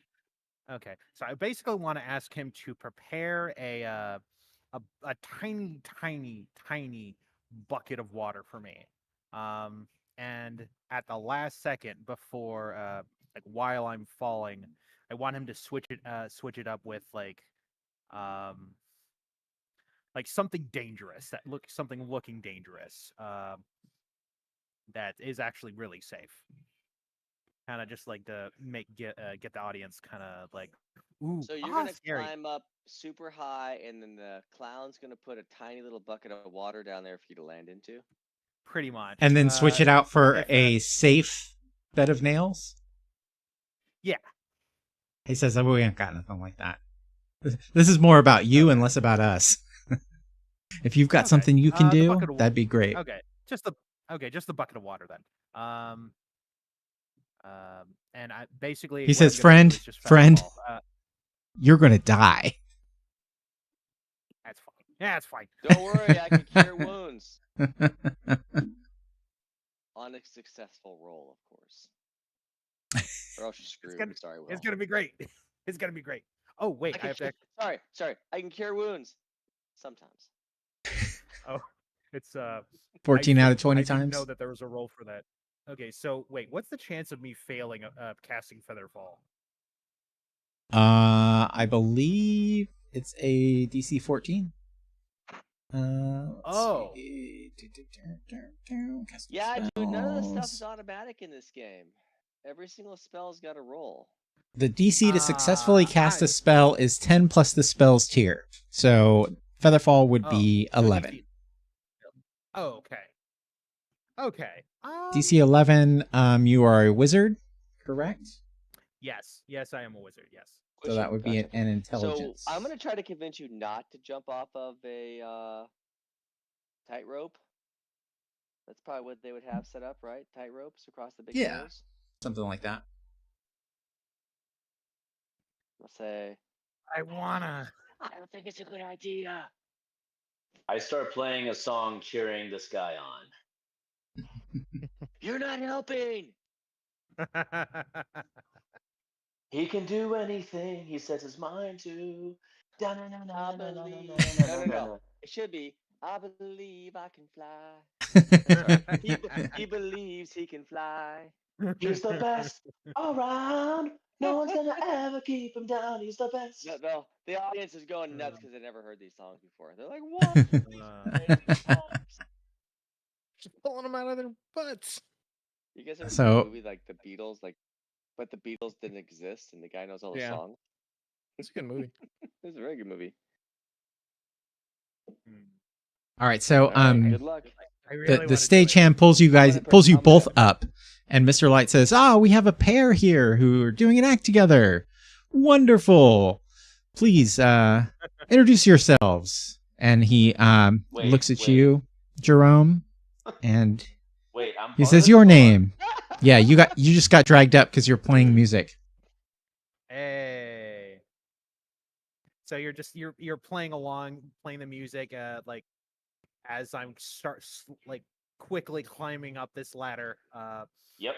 S6: Okay, so I basically want to ask him to prepare a tiny, tiny, tiny bucket of water for me, and at the last second before, like while I'm falling, I want him to switch it up with um, like something dangerous something looking dangerous, that is actually really safe. Kind of just like to get the audience kind of like, ooh,
S3: So you're gonna
S6: scary.
S3: climb up super high, and then the clown's gonna put a tiny little bucket of water down there for you to land into.
S6: Pretty much.
S4: And then switch it out for
S6: if,
S4: a safe bed of nails?
S6: Yeah.
S4: He says, oh, we ain't got nothing like that. This is more about you and less about us. If you've got
S6: Okay.
S4: something you can
S6: The
S4: do,
S6: bucket of
S4: that'd be great.
S6: Okay, just the bucket of water then. And I basically
S4: He
S6: what I'm
S4: says,
S6: gonna do
S4: friend,
S6: is just
S4: friend,
S6: feather fall.
S4: you're going to die.
S6: That's fine. Yeah, that's fine.
S3: Don't worry, I can cure wounds on a successful roll, of course. Or else you're screwed.
S6: gonna-
S3: I'm sorry, Will.
S6: It's gonna be great. It's gonna be great. Oh wait, I
S3: can
S6: have to.
S3: Sorry. I can cure wounds sometimes.
S6: Oh, it's
S4: 14 out of 20
S6: I didn't
S4: times.
S6: know that there was a roll for that. Okay, so wait, what's the chance of me failing casting feather fall?
S4: I believe it's a DC 14.
S6: Oh.
S3: Yeah, dude, none of this stuff is automatic in this game. Every single spell's got a roll.
S4: The DC to successfully cast
S6: I-
S4: a spell is 10 plus the spell's tier. So Featherfall would be
S6: so
S4: 11.
S6: DC Oh, okay. Okay.
S4: DC 11, you are a wizard, correct?
S6: Yes, I am a wizard. Yes.
S4: So that would be
S3: Gotcha.
S4: an intelligence.
S3: So I'm gonna try to convince you not to jump off of a tightrope. That's probably what they would have set up, right? Tight ropes across the big
S4: Yeah.
S3: pillars.
S4: Something like that.
S3: I'll say,
S6: I wanna.
S3: I don't think it's a good idea.
S5: I start playing a song cheering this guy on.
S3: You're not helping.
S5: He can do anything he sets his mind to.
S3: I believe. No. It should be. I believe I can fly. He believes he can fly.
S5: He's the best around. No one's gonna ever keep him down. He's the best.
S3: No, the audience is going nuts because they never heard these songs before. They're like, "What?"
S7: Just pulling them out of their butts.
S3: You guys ever seen
S4: So-
S3: a movie like The Beatles, but the Beatles didn't exist and the guy knows all the
S7: Yeah.
S3: songs?
S7: It's a good movie.
S3: It's a very good movie.
S4: All right, so
S3: All right, good luck.
S6: I really wanna
S4: the
S6: do
S4: stagehand
S6: it.
S4: pulls you
S3: I'm
S4: both
S3: gonna-
S4: up, and Mr. Light says, we have a pair here who are doing an act together. Wonderful. Please introduce yourselves. And he looks at
S5: wait.
S4: you, Jerome, and
S5: Wait, I'm.
S4: he
S5: part
S4: says
S5: of
S4: your
S5: this?
S4: name. Yeah, you just got dragged up because you're playing music.
S6: Hey. So you're playing along, playing the music, like as I'm quickly climbing up this ladder.
S5: Yep.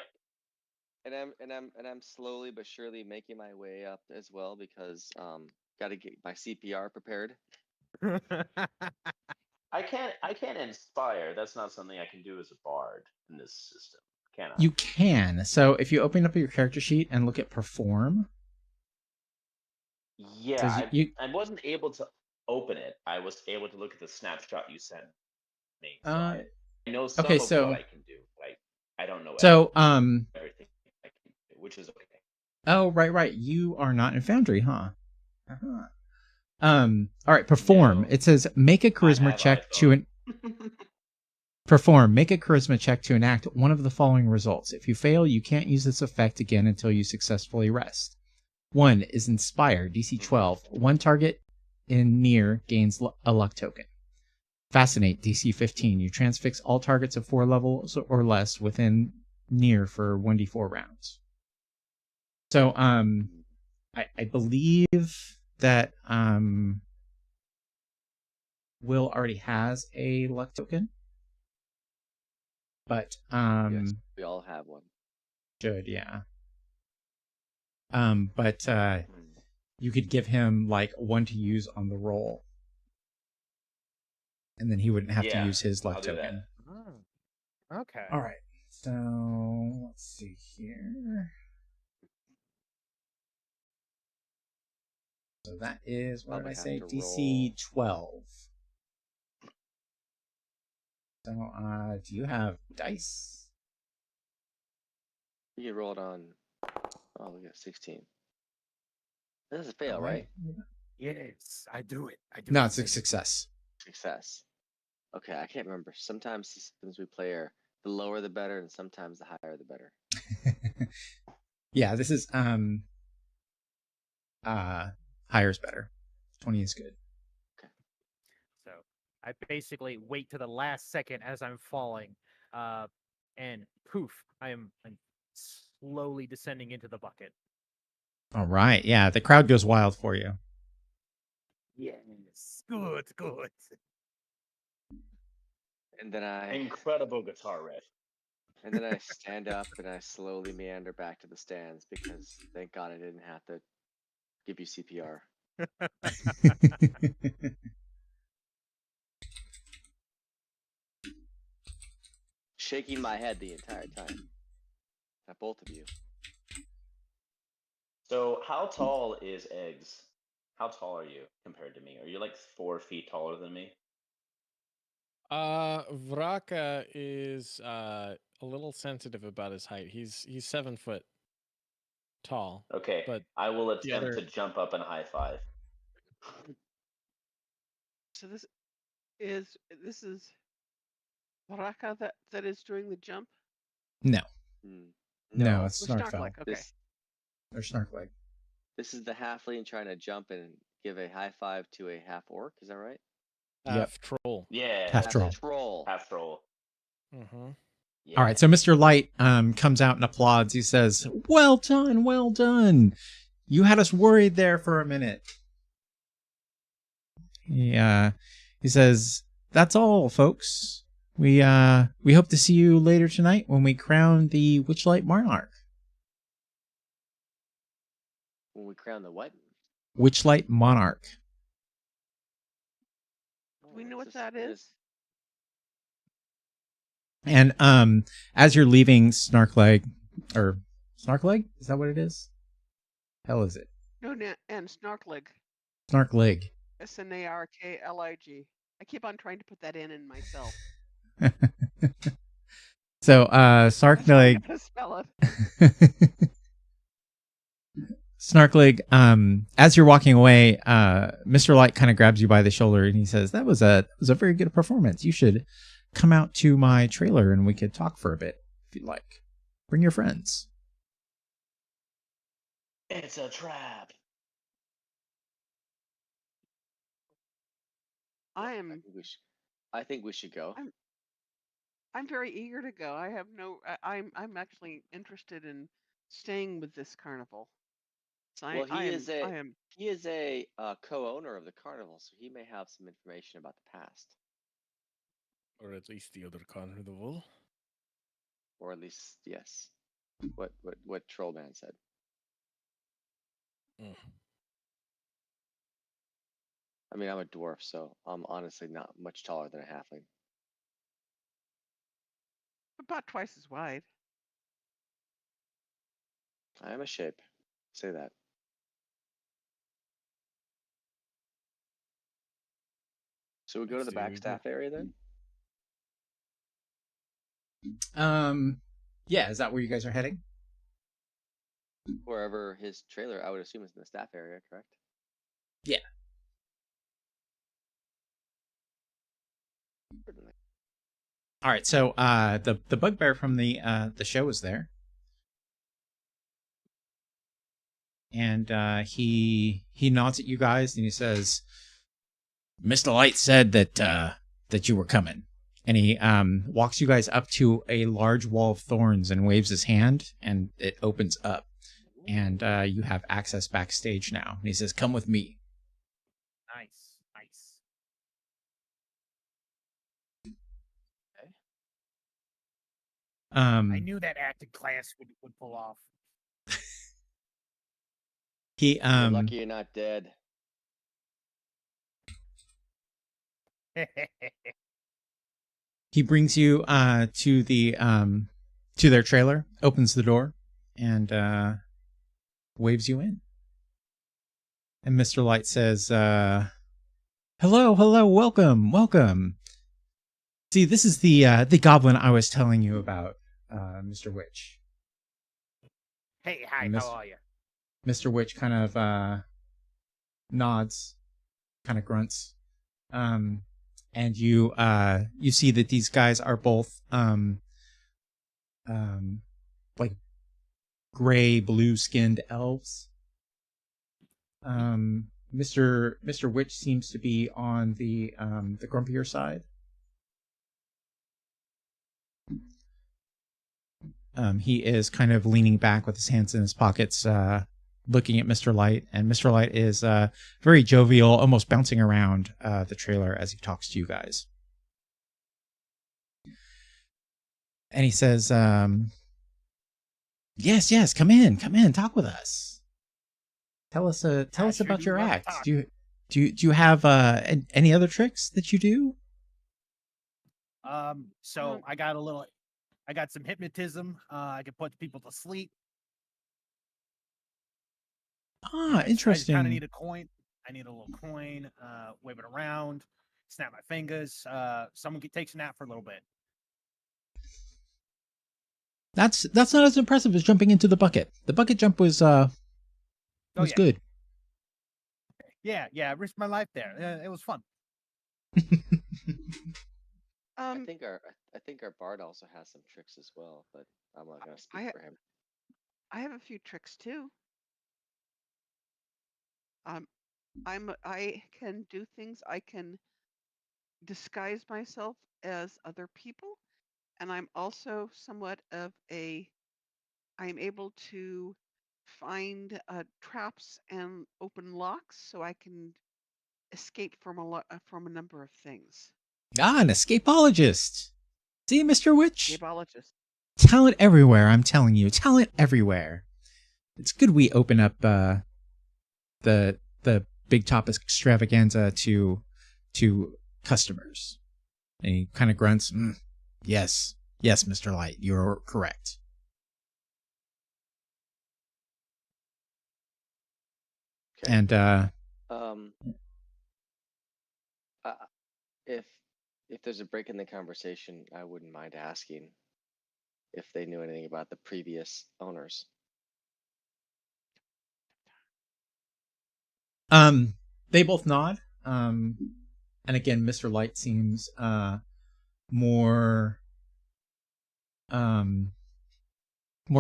S3: And I'm slowly but surely making my way up as well because Got to get my CPR prepared.
S5: I can't inspire. That's not something I can do as a bard in this system, can I?
S4: You can. So if you open up your character sheet and look at perform,
S5: Yeah,
S4: you
S5: I wasn't able to open it. I was able to look at the snapshot you sent me. So I know some
S4: okay,
S5: of
S4: so
S5: what I can do, but I don't know
S4: so
S5: everything I can do, which is okay.
S4: oh right, you are not in Foundry, huh? Uh-huh. All right, perform.
S5: No.
S4: It says make a charisma
S5: have
S4: check
S5: iPhone.
S4: perform. Make a charisma check to enact one of the following results. If you fail, you can't use this effect again until you successfully rest. 1 is inspire, DC 12. One target in near gains a luck token. Fascinate, DC 15. You transfix all targets of 4 levels or less within near for 1d4 rounds. So I believe that Will already has a luck token. But
S3: Yes, we all have one.
S4: should, yeah. But you could give him like one to use on the roll. And then he wouldn't have to
S5: Yeah,
S4: use his luck
S5: I'll do that.
S4: token.
S6: Okay.
S4: All right. So let's see here. So that is, what
S3: Probably
S4: did I
S3: have
S4: say?
S3: to
S4: DC 12. So do you have dice?
S3: You can roll it on. Oh, we got 16. This is a fail,
S4: Oh,
S3: right?
S6: Yes, I do it. I do
S4: No,
S6: it.
S4: it's a success.
S3: Success. Okay, I can't remember. Sometimes the systems we play are the lower the better, and sometimes the higher the better.
S4: Yeah, this is higher is better. 20 is good.
S6: So I basically wait to the last second as I'm falling, and poof, I'm slowly descending into the bucket.
S4: All right. Yeah, the crowd goes wild for you.
S6: Yes, good.
S3: And then I
S5: Incredible guitar riff.
S3: and then I stand up and I slowly meander back to the stands because thank God I didn't have to give you CPR. Shaking my head the entire time. At both of you.
S5: So how tall is Eggs? How tall are you compared to me? Are you like 4 feet taller than me?
S7: Vraka is a little sensitive about his height. He's 7 foot tall.
S5: Okay,
S7: But
S5: I will attempt
S7: other-
S5: to jump up and high five.
S2: So this is Baraka that is doing the jump.
S4: No.
S3: Hmm.
S4: No, it's
S2: Or
S4: Snarkfell.
S2: Snarklick, okay.
S4: Or Snarkleg.
S3: This is the halfling trying to jump and give a high five to a half orc. Is that right?
S7: half troll.
S5: Yeah,
S4: Half troll.
S3: Troll.
S5: half troll.
S7: Mm-hmm.
S5: Yeah.
S4: All right, so Mr. Light comes out and applauds. He says, well done, well done. You had us worried there for a minute. He says, that's all, folks. We hope to see you later tonight when we crown the Witchlight Monarch.
S3: When we crown the what?
S4: Witchlight Monarch.
S2: Do we know what that is?
S4: And as you're leaving Snarkleg, or Snarkleg? Is that what it is? Hell is it?
S2: No, and Snarklig.
S4: Snarkleg.
S2: Snarklig. I keep on trying to put that in myself.
S4: So
S2: That's how I
S4: Snarkleg.
S2: gotta spell it.
S4: Snarklig, as you're walking away, Mr. Light kind of grabs you by the shoulder and he says, that was a very good performance. You should come out to my trailer and we could talk for a bit if you'd like. Bring your friends.
S5: It's a trap.
S2: I
S3: think we should go.
S2: I'm very eager to go. I'm actually interested in staying with this carnival. So
S3: Well,
S2: I
S3: he
S2: am
S3: is a co-owner of the carnival, so he may have some information about the past,
S7: Or at least the other carnival.
S3: or at least yes, what Trollman said.
S7: Mm.
S3: I mean, I'm a dwarf, so I'm honestly not much taller than a halfling.
S2: About twice as wide.
S3: I am a shape. Say that. So we go to the back staff area then?
S4: Yeah, is that where you guys are heading?
S3: Wherever his trailer, I would assume, is in the staff area, correct?
S4: Yeah.
S3: Certainly.
S4: All right, so the bugbear from the show is there, and he nods at you guys and he says, "Mr. Light said that you were coming," and he walks you guys up to a large wall of thorns and waves his hand, and it opens up, and you have access backstage now. And he says, "Come with me."
S6: Nice, nice. I knew that acting class would pull off.
S4: He
S3: You're lucky you're not dead.
S4: he brings you to their trailer, opens the door, and waves you in. And Mr. Light says, hello, welcome. See, this is the goblin I was telling you about, Mr. Witch.
S6: Hey, hi,
S4: And
S6: how are you?
S4: Mr. Witch kind of nods, kind of grunts. And you see that these guys are both like gray, blue-skinned elves. Mr. Witch seems to be on the grumpier side. He is kind of leaning back with his hands in his pockets, looking at Mr. Light, and Mr. Light is very jovial, almost bouncing around the trailer as he talks to you guys. And he says, yes, come in, talk with us. Tell us about your act. Do you have any other tricks that you do?
S6: So I got some hypnotism. I can put people to sleep.
S4: Interesting.
S6: I just kind of need a coin. I need a little coin. Wave it around. Snap my fingers. Someone takes a nap for a little bit.
S4: That's not as impressive as jumping into the bucket. The bucket jump was good.
S6: Yeah, I risked my life there. It was fun.
S3: I think our bard also has some tricks as well, but I'm not gonna speak for him.
S2: I have a few tricks too. I can do things. I can disguise myself as other people, and I'm also somewhat of a. I'm able to find traps and open locks, so I can escape from a number of things.
S4: An escapologist. See, Mr. Witch?
S2: Escapologist.
S4: Talent everywhere, I'm telling you. Talent everywhere. It's good we open up the Big Top extravaganza to customers. And he kind of grunts. Yes, Mr. Light, you're correct.
S3: Okay.
S4: And
S3: if there's a break in the conversation, I wouldn't mind asking if they knew anything about the previous owners.
S4: They both nod. And again, Mr. Light seems more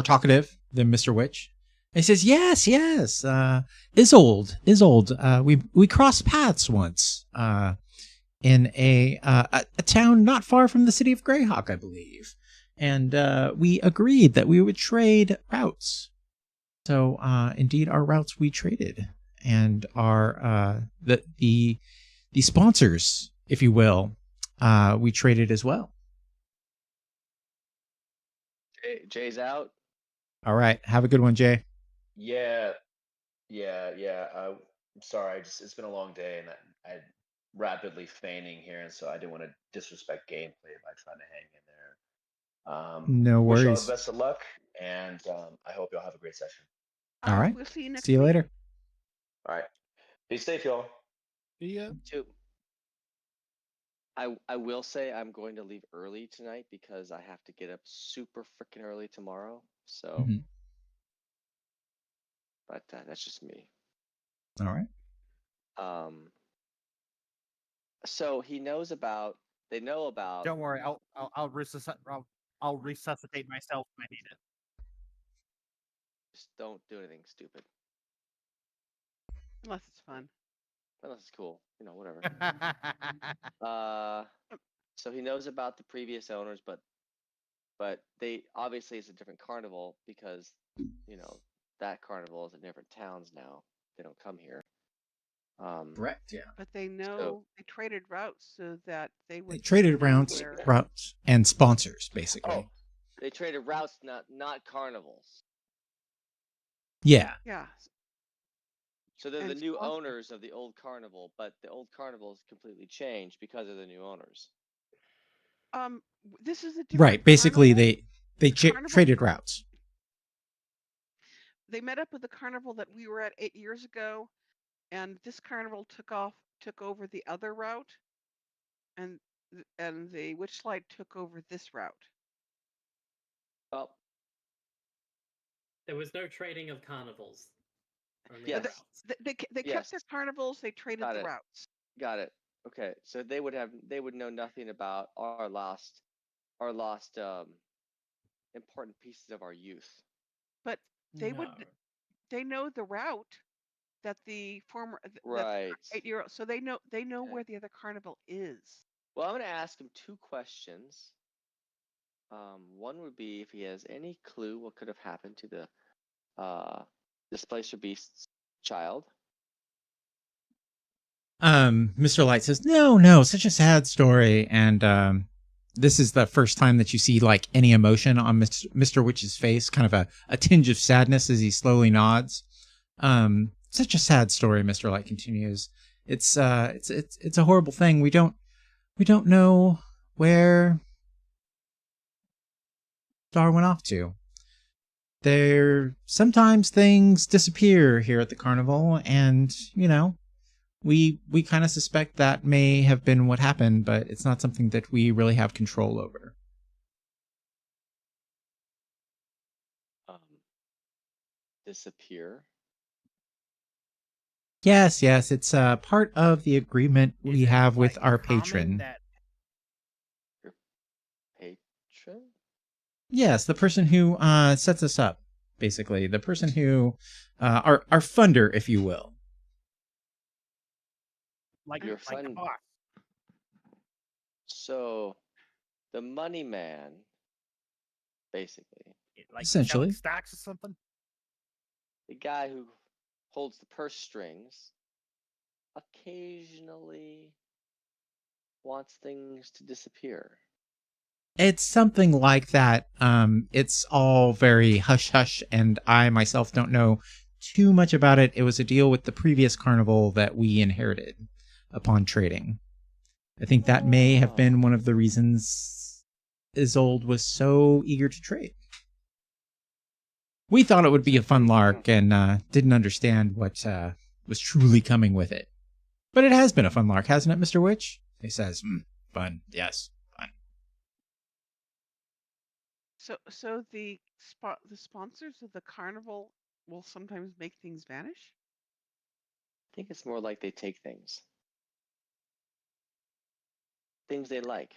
S4: talkative than Mr. Witch. He says, yes, Isold. We crossed paths once in a town not far from the city of Greyhawk, I believe, and we agreed that we would trade routes. So indeed, our routes we traded, and our the sponsors, if you will, we traded as well.
S3: Jay's out.
S4: All right, have a good one, Jay.
S5: Yeah. sorry. It's been a long day, and I rapidly feigning here, and so I didn't want to disrespect gameplay by trying to hang in there.
S4: No
S5: Wish y'all
S4: worries.
S5: the best of luck, and I hope y'all have a great session.
S4: All right.
S2: We'll see you next
S4: See you
S2: week.
S4: later.
S5: All right. Be safe, y'all.
S7: Yeah.
S3: Too. I will say I'm going to leave early tonight because I have to get up super freaking early tomorrow. So,
S4: Mhm.
S3: but that's just me.
S4: All right.
S3: So he knows about. They know about.
S6: Don't worry, I'll resuscitate myself if I need it.
S3: Just don't do anything stupid
S2: Unless it's fun.
S3: unless it's cool. Whatever. So he knows about the previous owners, but they obviously it's a different carnival because that carnival is in different towns now. They don't come here.
S4: Correct. Yeah.
S2: But they know they traded routes so that they would
S4: They traded
S2: know
S4: routes,
S2: where-
S4: routes, and sponsors, basically.
S3: Oh, they traded routes, not carnivals.
S4: Yeah.
S2: Yeah.
S3: So they're
S2: And
S3: the new
S2: sponsors.
S3: owners of the old carnival, but the old carnival is completely changed because of the new owners.
S2: This is a different
S4: Right. Basically,
S2: carnival.
S4: they
S2: Carnival-
S4: traded routes.
S2: They met up with the carnival that we were at 8 years ago, and this carnival took over the other route, and the Witchlight took over this route.
S3: Well,
S1: There was no trading of carnivals. Only
S3: Yes.
S1: routes.
S2: They kept
S3: Yes.
S2: their carnivals. They traded
S3: Got
S2: the
S3: it.
S2: routes.
S3: got it. Okay, so they would know nothing about our lost important pieces of our youth.
S2: But they would.
S1: No.
S2: They know the route that the former that the
S3: Right.
S2: 8-year. So they know
S3: Okay.
S2: where the other carnival is.
S3: Well, I'm going to ask him two questions. One would be if he has any clue what could have happened to the Displacer Beast's child.
S4: Mr. Light says, no, such a sad story. And this is the first time that you see like any emotion on Mr. Witch's face, kind of a tinge of sadness as he slowly nods. Such a sad story, Mr. Light continues. It's a horrible thing. We don't know where Star went off to. Sometimes things disappear here at the carnival, and we kind of suspect that may have been what happened, but it's not something that we really have control over.
S3: Disappear.
S4: Yes, it's part of the agreement
S6: Is
S4: we
S6: it,
S4: have with
S6: like,
S4: our
S6: common
S4: patron.
S6: that-
S3: Patron?
S4: Yes, the person who sets us up, basically. The person who, our funder, if you will.
S6: like
S3: Your
S6: the
S3: friend-
S6: boss.
S3: So, the money man, basically,
S6: Like
S4: Essentially.
S6: selling stocks or something.
S3: the guy who holds the purse strings, occasionally wants things to disappear.
S4: It's something like that. It's all very hush-hush, and I myself don't know too much about it. It was a deal with the previous carnival that we inherited upon trading. I think that may have been one of the reasons Isolde was so eager to trade. We thought it would be a fun lark and didn't understand what was truly coming with it. But it has been a fun lark, hasn't it, Mr. Witch? He says, fun, yes, fun.
S2: So the sponsors of the carnival will sometimes make things vanish.
S3: I think it's more like they take things. Things they like.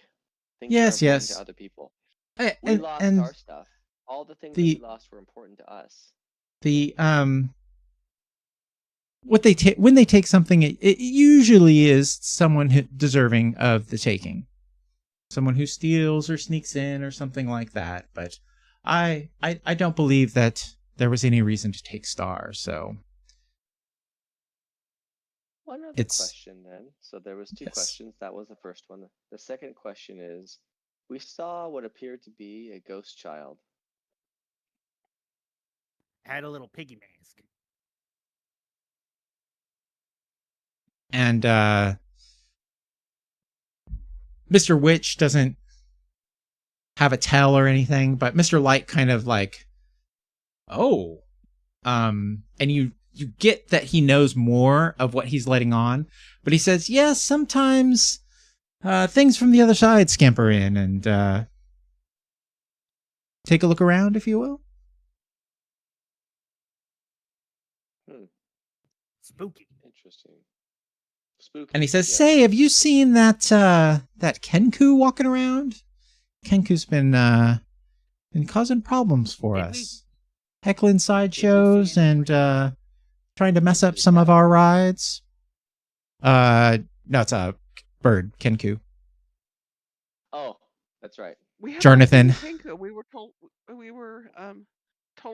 S3: Things
S4: Yes,
S3: that are important
S4: yes.
S3: to other people.
S4: A-
S3: We
S4: and-
S3: lost
S4: and
S3: our stuff. All the things
S4: the-
S3: that we lost were important to us.
S4: The what they take when they take something, it usually is someone deserving of the taking, someone who steals or sneaks in or something like that. But I don't believe that there was any reason to take Star. So
S3: One other
S4: It's-
S3: question then. So there was two
S4: Yes.
S3: questions. That was the first one. The second question is, we saw what appeared to be a ghost child.
S6: Had a little piggy mask.
S4: And Mr. Witch doesn't have a tell or anything, but Mr. Light kind of like, oh, and you get that he knows more of what he's letting on, but he says, yes, sometimes things from the other side scamper in and take a look around, if you will.
S6: Spooky.
S3: Interesting. Spooky.
S4: And he says,
S3: yes.
S4: say, have you seen that Kenku walking around? Kenku's been causing problems for
S6: Did we?
S4: us. Heckling sideshows
S6: any
S4: and trying to mess up some of our rides. No, it's a bird, Kenku.
S3: Oh, that's right.
S2: We have
S4: Jonathan.
S2: Kenku. We were told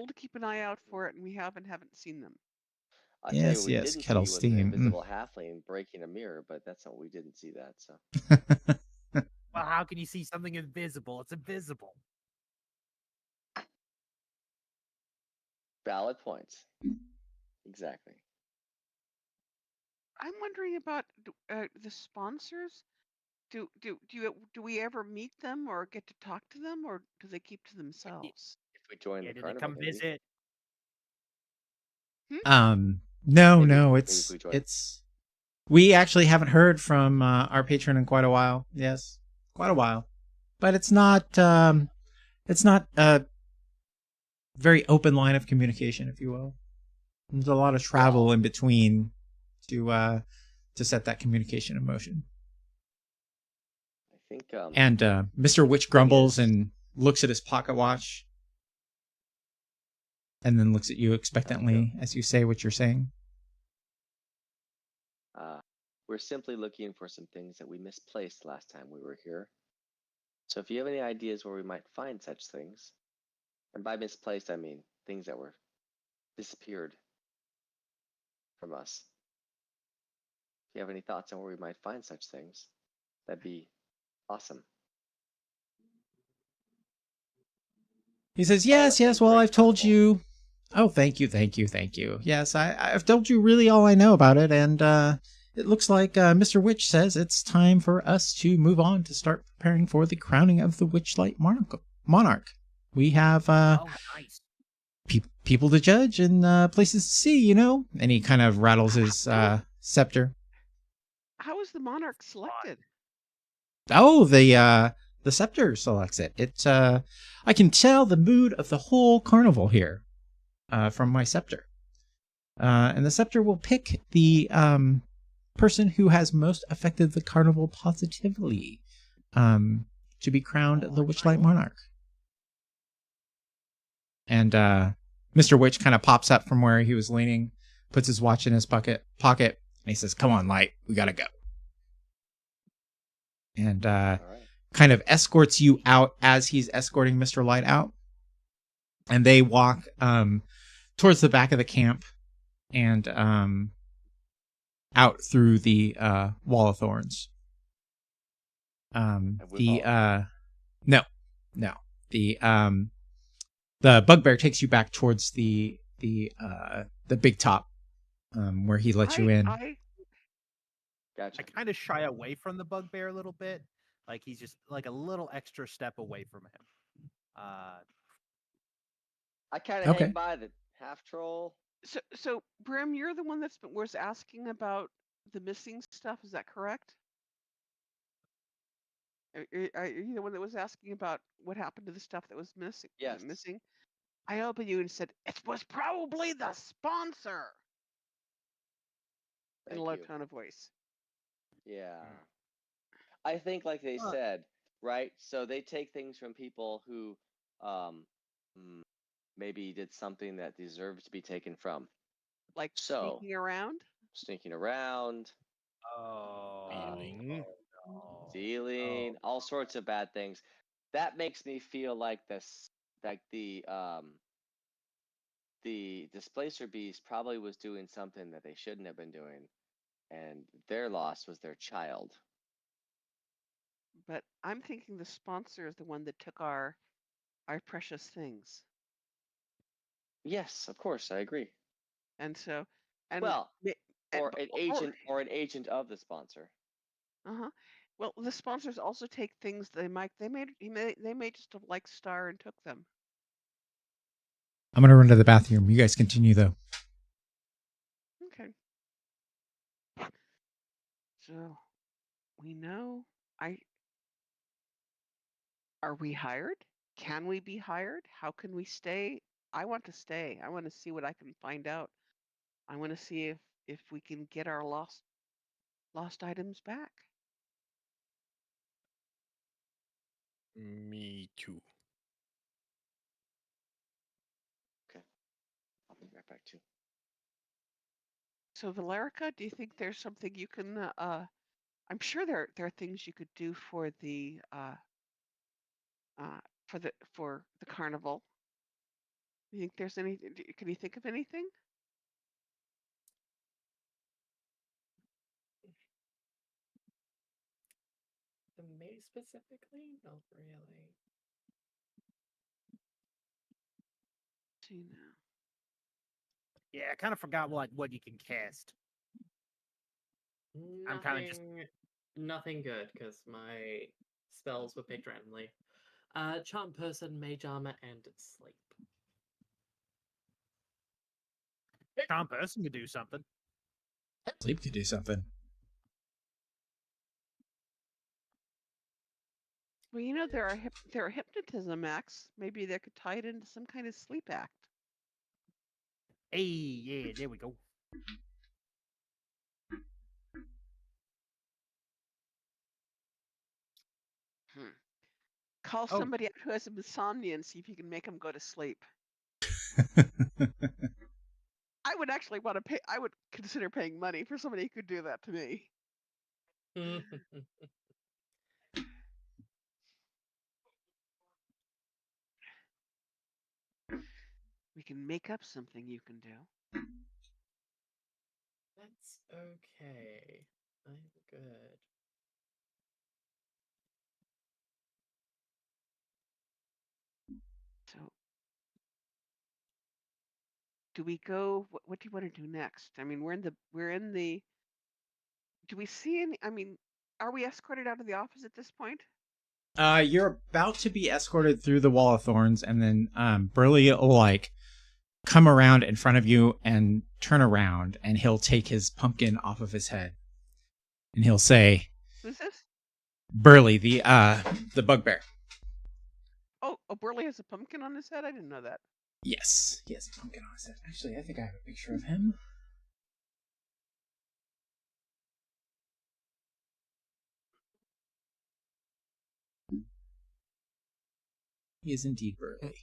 S2: to keep an eye out for it, and we haven't seen them.
S3: I'll tell you
S4: Yes,
S3: what we
S4: yes,
S3: didn't
S4: kettle
S3: see was
S4: steam.
S3: an invisible halfling breaking a mirror, but that's not, we didn't see that. So
S6: Well, how can you see something invisible? It's invisible.
S3: valid points. Exactly.
S2: I'm wondering about the sponsors. Do we ever meet them or get to talk to them, or do they keep to themselves?
S3: If we join
S6: Yeah,
S3: the
S6: did they
S3: carnival,
S6: come
S3: maybe.
S6: visit?
S4: No,
S3: Maybe
S4: it's
S3: we join.
S4: it's. We actually haven't heard from our patron in quite a while. Yes, quite a while, but it's not a very open line of communication, if you will. There's a lot of travel in between to set that communication in motion.
S3: I think.
S4: And Mr. Witch grumbles and looks at his pocket watch, and then looks at you expectantly as you say what you're saying.
S3: We're simply looking for some things that we misplaced last time we were here. So if you have any ideas where we might find such things, and by misplaced I mean things that were disappeared from us. If you have any thoughts on where we might find such things, that'd be awesome.
S4: He says,
S3: Oh,
S4: yes,
S3: that
S4: yes,
S3: thing
S4: well,
S3: great
S4: I've told
S3: carnival.
S4: you. Oh, thank you. Yes, I've told you really all I know about it, and it looks like Mr. Witch says it's time for us to move on to start preparing for the crowning of the Witchlight monarch. We have
S6: Oh, nice.
S4: people to judge and places to see, you know? And he kind of rattles his scepter.
S2: How is the monarch selected?
S4: Oh, the scepter selects it. It's I can tell the mood of the whole carnival here from my scepter. And the scepter will pick the person who has most affected the carnival positively to be crowned the Witchlight monarch. And Mr. Witch kind of pops up from where he was leaning, puts his watch in his pocket, and he says, "Come on, Light, we gotta go." And kind of escorts you out as he's escorting Mr. Light out. And they walk towards the back of the camp and out through the wall of thorns. The bugbear takes you back towards the big top where he lets you in.
S3: Gotcha.
S6: I kind of shy away from the bugbear a little bit. Like he's just like a little extra step away from him.
S3: I kind of hang by the half troll.
S2: So Brim, you're the one was asking about the missing stuff. Is that correct? Are you the one that was asking about what happened to the stuff that was missing?
S3: Yes.
S2: Missing. I opened you and said it was probably the sponsor. In a low tone of voice.
S3: Yeah. I think, like they said, right? So they take things from people who maybe did something that deserves to be taken from.
S2: Like sneaking around?
S3: Sneaking around. Stealing. All sorts of bad things. That makes me feel like the displacer beast probably was doing something that they shouldn't have been doing, and their loss was their child.
S2: But I'm thinking the sponsor is the one that took our precious things.
S3: Yes, of course, I agree.
S2: And so, And-
S3: or an agent of the sponsor.
S2: Uh-huh. Well, the sponsors also take things they may just have liked Star and took them.
S4: I'm gonna run to the bathroom. You guys continue though.
S2: Okay. So we know are we hired? Can we be hired? How can we stay? I want to stay. I want to see what I can find out. I want to see if we can get our lost items back.
S7: Me too.
S3: I'll be right back too.
S2: So Valerica, do you think there's something you can I'm sure there are things you could do for the for the carnival. You think there's any can you think of anything?
S1: The May specifically? Not really.
S2: Let's see now.
S6: Yeah, I kind of forgot what you can cast. I'm kinda just-
S1: Nothing good, because my spells were picked randomly. Charm Person, Mage Armor, and Sleep.
S6: Charm Person could do something.
S4: Sleep could do something.
S2: Well, there are hypnotism acts. Maybe they could tie it into some kind of sleep act.
S6: Hey, yeah, there we go.
S2: Call
S6: Oh.
S2: somebody out who has insomnia and see if you can make them go to sleep. I would actually want to pay. I would consider paying money for somebody who could do that to me. We can make up something you can do.
S1: That's okay. I'm good.
S2: So, do we go? What do you want to do next? I mean, we're in the. Do we see any? I mean, are we escorted out of the office at this point?
S4: You're about to be escorted through the wall of thorns, and then Burley will like come around in front of you and turn around, and he'll take his pumpkin off of his head, and he'll say,
S2: Who's this?
S4: "Burley, the bugbear."
S2: Oh, Burley has a pumpkin on his head. I didn't know that.
S4: Yes, he has a pumpkin on his head. Actually, I think I have a picture of him. He is indeed Burley.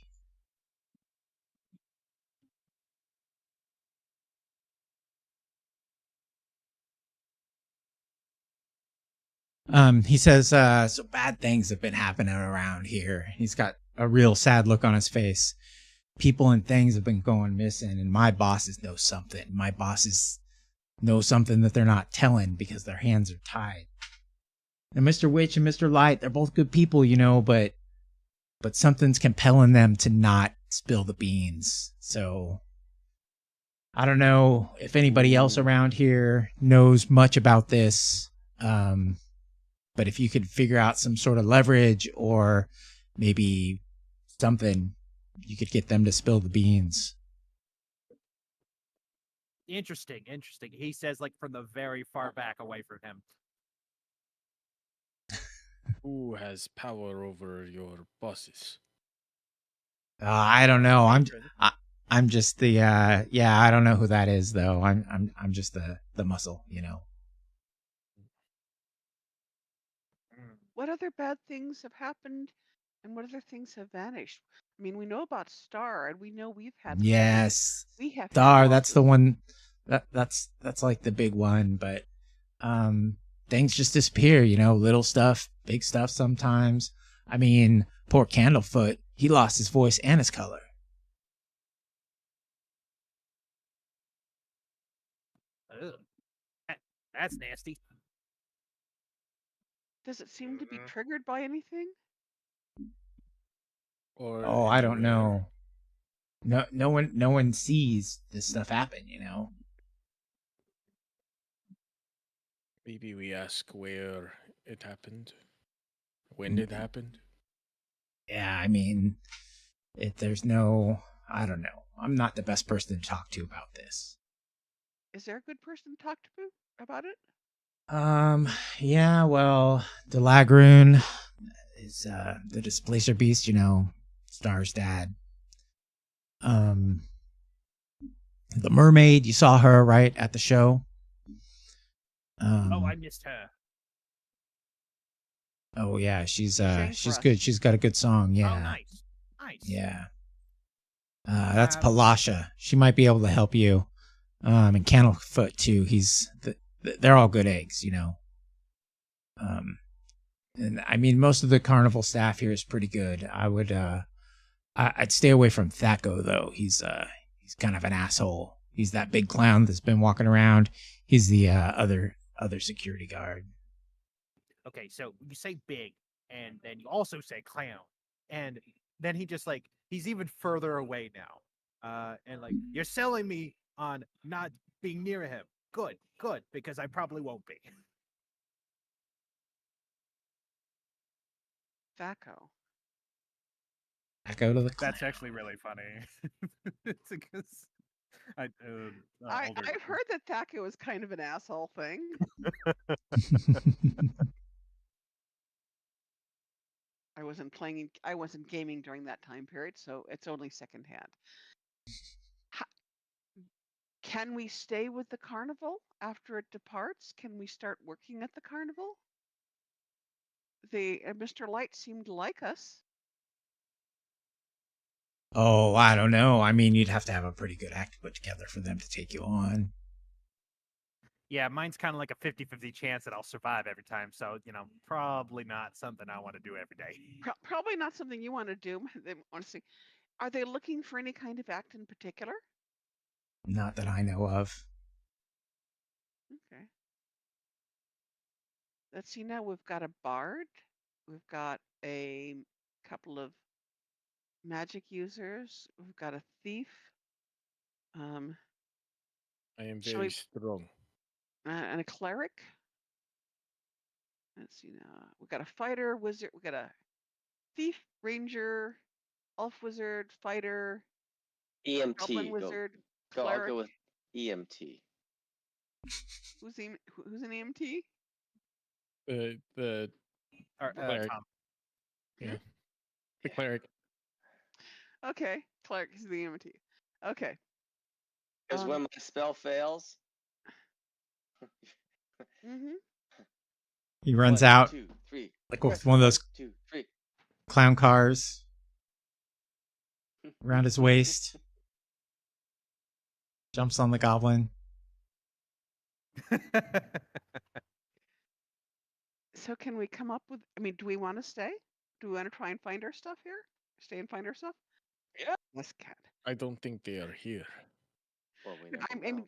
S4: He says, so bad things have been happening around here. He's got a real sad look on his face. People and things have been going missing, and my bosses know something. My bosses know something that they're not telling because their hands are tied. And Mr. Witch and Mr. Light, they're both good people, but something's compelling them to not spill the beans. So I don't know if anybody else around here knows much about this. But if you could figure out some sort of leverage or maybe something, you could get them to spill the beans.
S6: Interesting. He says, like, from the very far back away from him.
S7: Who has power over your bosses?
S4: I don't know. I'm just the I don't know who that is though. I'm just the muscle,
S2: What other bad things have happened, and what other things have vanished? I mean, we know about Star, and we know we've had.
S4: Yes.
S2: We have.
S4: Star, that's the one. That's like the big one, but things just disappear. Little stuff, big stuff sometimes. I mean, poor Candlefoot, he lost his voice and his color.
S6: Ugh. That's nasty.
S2: Does it seem to be triggered by anything?
S7: Or
S4: I don't
S7: anywhere?
S4: know. No one sees this stuff happen.
S7: Maybe we ask where it happened, when it happened.
S4: Yeah, I mean, there's no, I don't know. I'm not the best person to talk to about this.
S2: Is there a good person to talk to about it?
S4: Yeah, well, the Lagroon is the Displacer Beast, Star's dad. The mermaid, you saw her right at the show.
S6: Oh, I missed her.
S4: Oh yeah, she's
S2: sang for
S4: she's
S2: us.
S4: good. She's got a good song. Yeah.
S6: Oh, nice. Nice.
S4: Yeah. That's
S6: Um,
S4: Palasha. She might be able to help you. And Candlefoot too. They're all good eggs, And I mean, most of the carnival staff here is pretty good. I'd stay away from Thaco though. He's kind of an asshole. He's that big clown that's been walking around. He's the other security guard.
S6: Okay, so you say big, and then you also say clown, and then he just he's even further away now. And you're selling me on not being near him. Good, because I probably won't be.
S2: Thaco.
S4: Thaco to the clown.
S6: That's actually really funny. It's because
S2: I've heard that Thaco is kind of an asshole thing. I wasn't gaming during that time period, so it's only secondhand. Can we stay with the carnival after it departs? Can we start working at the carnival? Mr. Light seemed to like us.
S4: Oh, I don't know. I mean, you'd have to have a pretty good act put together for them to take you on.
S6: Yeah, mine's kind of like a 50-50 chance that I'll survive every time. So, probably not something I want to do every day.
S2: Probably not something you want to do. They want to see. Are they looking for any kind of act in particular?
S4: Not that I know of.
S2: Okay. Let's see now. We've got a bard. We've got a couple of magic users. We've got a thief.
S7: I am
S2: Shall
S7: very
S2: we-
S7: strong.
S2: And a cleric. Let's see now. We've got a fighter, wizard. We've got a thief, ranger, elf wizard, fighter, goblin
S3: EMT.
S2: wizard,
S3: I'll
S2: cleric.
S3: go with EMT.
S2: Who's an EMT?
S7: The cleric.
S6: Tom.
S7: Yeah. The cleric.
S2: Okay, cleric is the EMT. Okay.
S3: Because when my spell fails,
S2: Mm-hmm.
S4: He runs
S3: 1,
S4: out
S3: 2, 3.
S4: like with one of those
S3: 2, 3.
S4: clown cars around his waist. Jumps on the goblin.
S2: So can we come up with? I mean, do we want to stay? Do we want to try and find our stuff here? Stay and find our stuff?
S3: Yeah.
S2: Yes, cat.
S7: I don't think they are here.
S3: Well, we never know.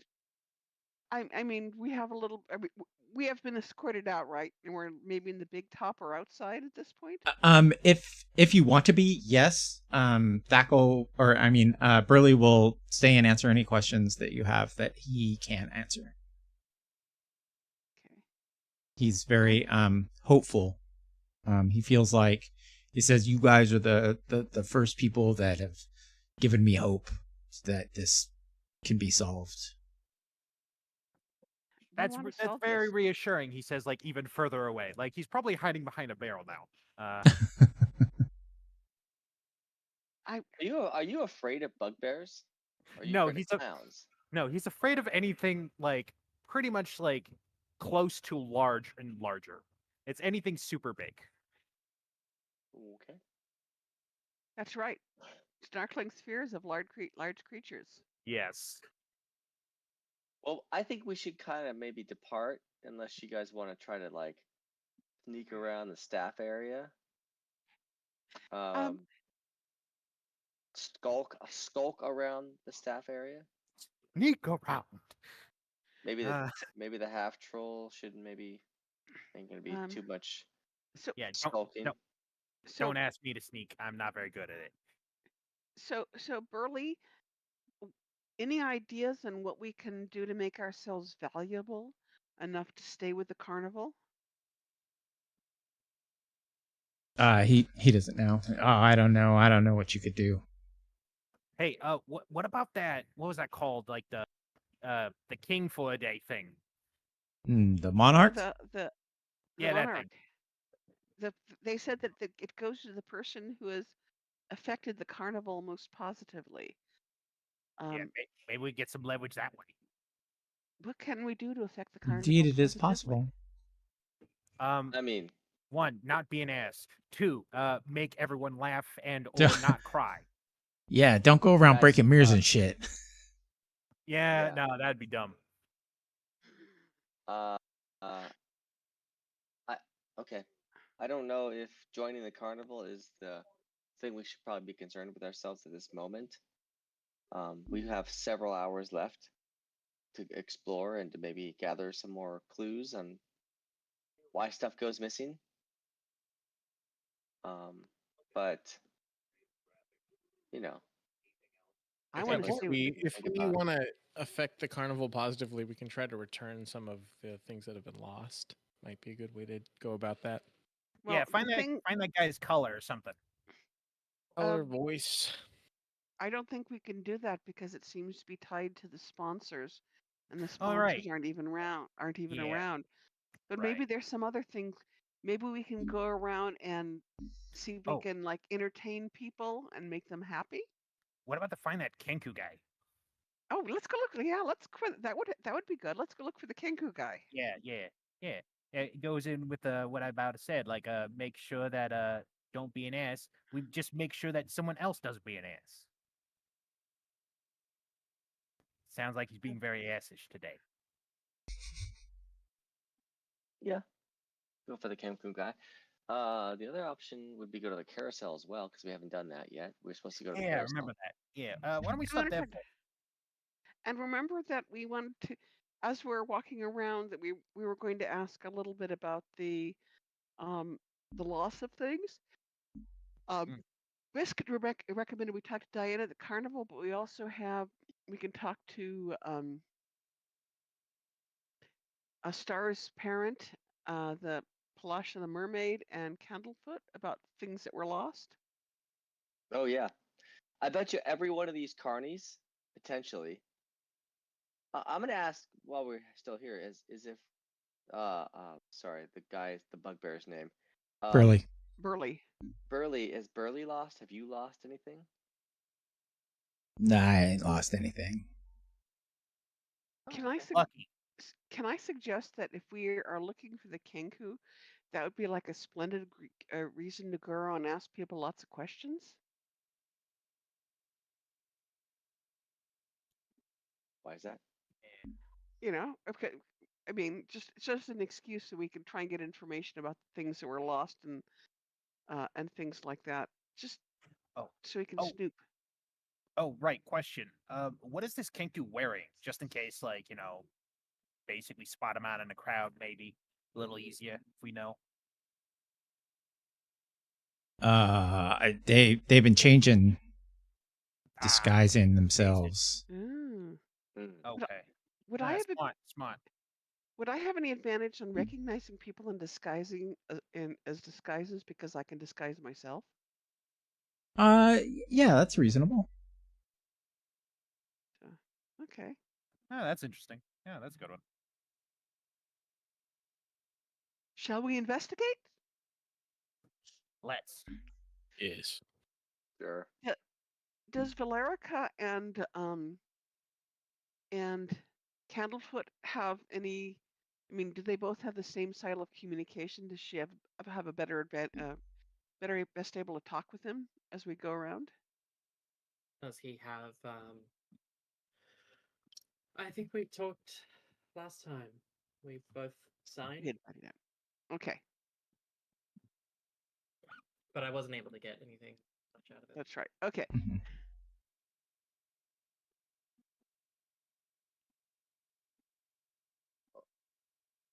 S2: I mean, we have a little. We have been escorted out, right? And we're maybe in the big top or outside at this point.
S4: If you want to be, yes. Burley will stay and answer any questions that you have that he can't answer.
S2: Okay.
S4: He's very hopeful. He feels like he says you guys are the first people that have given me hope that this can be solved.
S6: That's very reassuring. He says, even further away. He's probably hiding behind a barrel now.
S3: Are you afraid of bugbears? Or are you
S6: No,
S3: afraid of clowns?
S6: No, he's afraid of anything pretty much close to large and larger. It's anything super big.
S3: Okay.
S2: That's right. Snarkling spheres of large creatures.
S6: Yes.
S3: Well, I think we should kind of maybe depart, unless you guys want to try to sneak around the staff area. Skulk around the staff area.
S6: Sneak around.
S3: Maybe the half troll shouldn't ain't gonna be too much.
S2: So
S6: yeah,
S3: skulking.
S6: Don't ask me to sneak. I'm not very good at it.
S2: So Burley, any ideas on what we can do to make ourselves valuable? enough to stay with the carnival?
S4: He doesn't know. Oh, I don't know. I don't know what you could do.
S6: Hey, what about that? What was that called? Like the king for a day thing.
S4: The monarch.
S2: The
S6: Yeah, that
S2: monarch.
S6: thing.
S2: They said that it goes to the person who has affected the carnival most positively.
S6: Yeah, maybe we get some leverage that way.
S2: What can we do to affect the carnival?
S4: Indeed, it is
S2: positively?
S4: possible.
S3: I mean,
S6: 1, not be an ass. 2, make everyone laugh and or
S4: Yeah.
S6: not cry.
S4: Yeah, don't go around
S3: Guys,
S4: breaking mirrors and shit.
S6: Yeah,
S3: Yeah.
S6: no, that'd be dumb.
S3: uh, okay. I don't know if joining the carnival is the thing we should probably be concerned with ourselves at this moment. We have several hours left to explore and to maybe gather some more clues on why stuff goes missing. But you know,
S2: I
S3: it's
S2: want to
S3: definitely
S2: see.
S7: If
S3: think
S7: we
S3: about.
S7: want to affect the carnival positively, we can try to return some of the things that have been lost. Might be a good way to go about that.
S2: Well,
S6: Yeah,
S2: the thing,
S6: find that guy's color or something.
S7: Color, voice.
S2: I don't think we can do that because it seems to be tied to the sponsors, and the
S6: All
S2: sponsors
S6: right.
S2: aren't even
S6: Yeah,
S2: around. But
S6: right.
S2: maybe there's some other things. Maybe we can go around and see if we
S6: Oh.
S2: can like entertain people and make them happy.
S6: What about to find that Kenku guy?
S2: Oh, let's go look. Yeah, that would be good. Let's go look for the Kenku guy.
S6: Yeah. It goes in with what I about to said. Like, make sure that don't be an ass. We just make sure that someone else doesn't be an ass. Sounds like he's being very assish today.
S3: Yeah, go for the Cancun guy. The other option would be go to the carousel as well because we haven't done that yet. We're supposed to go to the
S6: Yeah, I
S3: carousel.
S6: remember that. Yeah. Why don't we
S2: As a
S6: stop
S2: matter of
S6: there?
S2: fact, and remember that we wanted to, as we're walking around, that we were going to ask a little bit about the loss of things.
S6: Mm.
S2: Risk recommended we talk to Diana at the carnival, but we can talk to a Star's parent, the Palash and the Mermaid, and Candlefoot about things that were lost.
S3: Oh yeah, I bet you every one of these carnies potentially. I'm gonna ask while we're still here is if sorry, the bugbear's name.
S4: Burley.
S2: Burley.
S3: Burley lost? Have you lost anything?
S4: Nah, I ain't lost anything.
S2: Can I
S6: Lucky.
S2: can I suggest that if we are looking for the Kenku, that would be like a splendid reason to go around and ask people lots of questions?
S3: Why is that?
S2: You know, okay. I mean, it's just an excuse so we can try and get information about the things that were lost and things like that. Just
S6: Oh.
S2: so we can
S6: Oh.
S2: snoop.
S6: Oh, right. Question. What is this Kenku wearing? Just in case, like, basically spot him out in the crowd, maybe a little easier if we know.
S4: They've been changing, disguising themselves.
S2: Mm.
S6: Okay.
S2: Would I have
S6: smart.
S2: would I have any advantage on recognizing people and disguising as disguises because I can disguise myself?
S4: Yeah, that's reasonable.
S2: So, okay.
S6: Oh, that's interesting. Yeah, that's a good one.
S2: Shall we investigate?
S6: Let's.
S7: Yes.
S3: Sure.
S2: Does Valerica and Candlefoot have any? I mean, do they both have the same style of communication? Does she have a better best able to talk with him as we go around?
S1: Does he have I think we talked last time. We both signed,
S2: We did write it down. Okay,
S1: but I wasn't able to get anything much out of it.
S2: that's right. Okay.
S4: Mhm.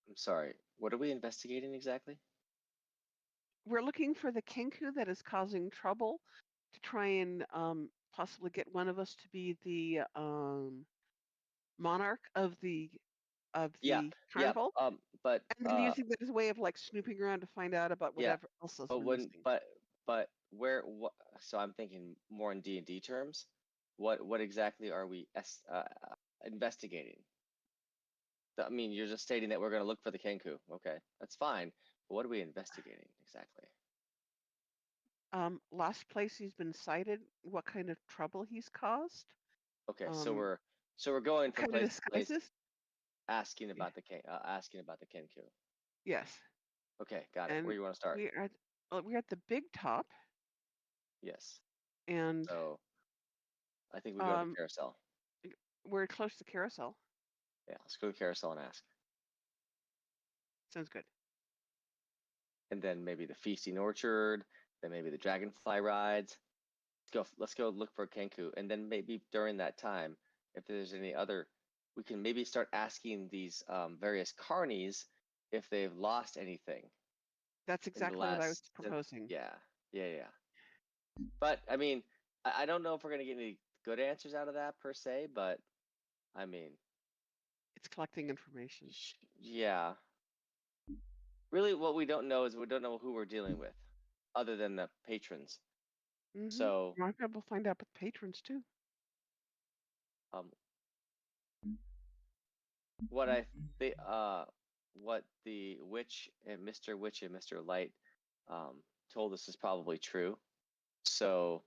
S3: I'm sorry. What are we investigating exactly?
S2: We're looking for the Kenku that is causing trouble to try and possibly get one of us to be the monarch of the of the
S3: Yeah.
S2: carnival,
S3: But
S2: and then using that as a way of like snooping around to find out about
S3: yeah,
S2: whatever else is
S3: but when
S2: missing.
S3: but where what? So I'm thinking more in D&D terms. What exactly are we investigating? I mean, you're just stating that we're going to look for the Kenku. Okay, that's fine. But what are we investigating exactly?
S2: Last place he's been cited, what kind of trouble he's caused,
S3: Okay, so we're going
S2: what
S3: from
S2: kind of
S3: place to place,
S2: disguises.
S3: asking
S2: Yeah.
S3: about the Kenku.
S2: Yes,
S3: Okay, got it.
S2: and
S3: Where you want to start?
S2: we're at the big top,
S3: Yes.
S2: and
S3: So I think we go to the
S2: um,
S3: carousel.
S2: we're close to the carousel.
S3: Yeah, let's go to the carousel and ask.
S2: Sounds good.
S3: And then maybe the feasting orchard, then maybe the dragonfly rides. Let's go look for Kenku, and then maybe during that time, if there's any other, we can maybe start asking these various carnies if they've lost anything
S2: That's
S3: in the
S2: exactly what I was
S3: last.
S2: proposing.
S3: Yeah. But I mean, I don't know if we're gonna get any good answers out of that per se, but I mean,
S2: It's collecting information.
S3: yeah. Really, what we don't know is we don't know who we're dealing with, other than the patrons.
S2: Mm-hmm.
S3: So,
S2: Might be able to find out with patrons too.
S3: what what the witch and Mr. Witch and Mr. Light told us is probably true. So,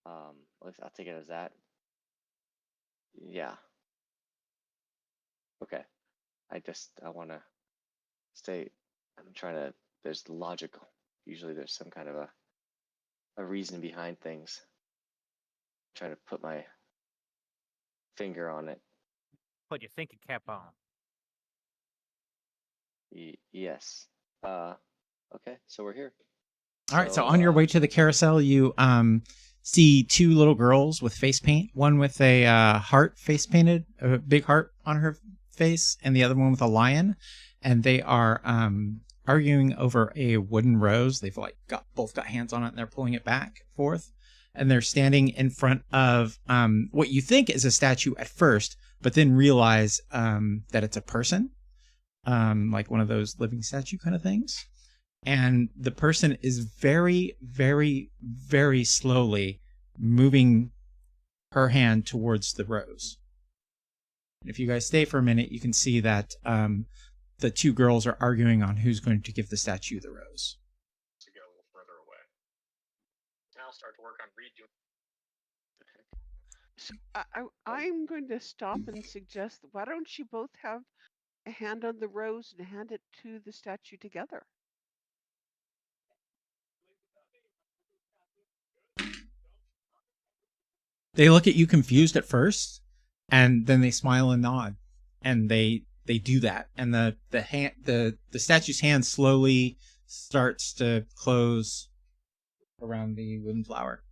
S3: I'll take it as that. Yeah. Okay. I want to stay. I'm trying to. There's logical. Usually, there's some kind of a reason behind things. I'm trying to put my finger on it.
S6: Put your thinking cap on.
S3: Yes. Okay, so we're here.
S4: All right, so on your way to the carousel, you see two little girls with face paint. One with a heart face painted, a big heart on her face, and the other one with a lion. And they are arguing over a wooden rose. They've both got hands on it, and they're pulling it back and forth. And they're standing in front of what you think is a statue at first, but then realize that it's a person, like one of those living statue kind of things. And the person is very, very, very slowly moving her hand towards the rose. And if you guys stay for a minute, you can see that the two girls are arguing on who's going to give the statue the rose.
S8: To go a little further away. Now I'll start to work on redoing.
S2: So I'm going to stop and suggest, why don't you both have a hand on the rose and hand it to the statue together?
S4: They look at you confused at first, and then they smile and nod, and they do that, and the statue's hand slowly starts to close around the wooden flower.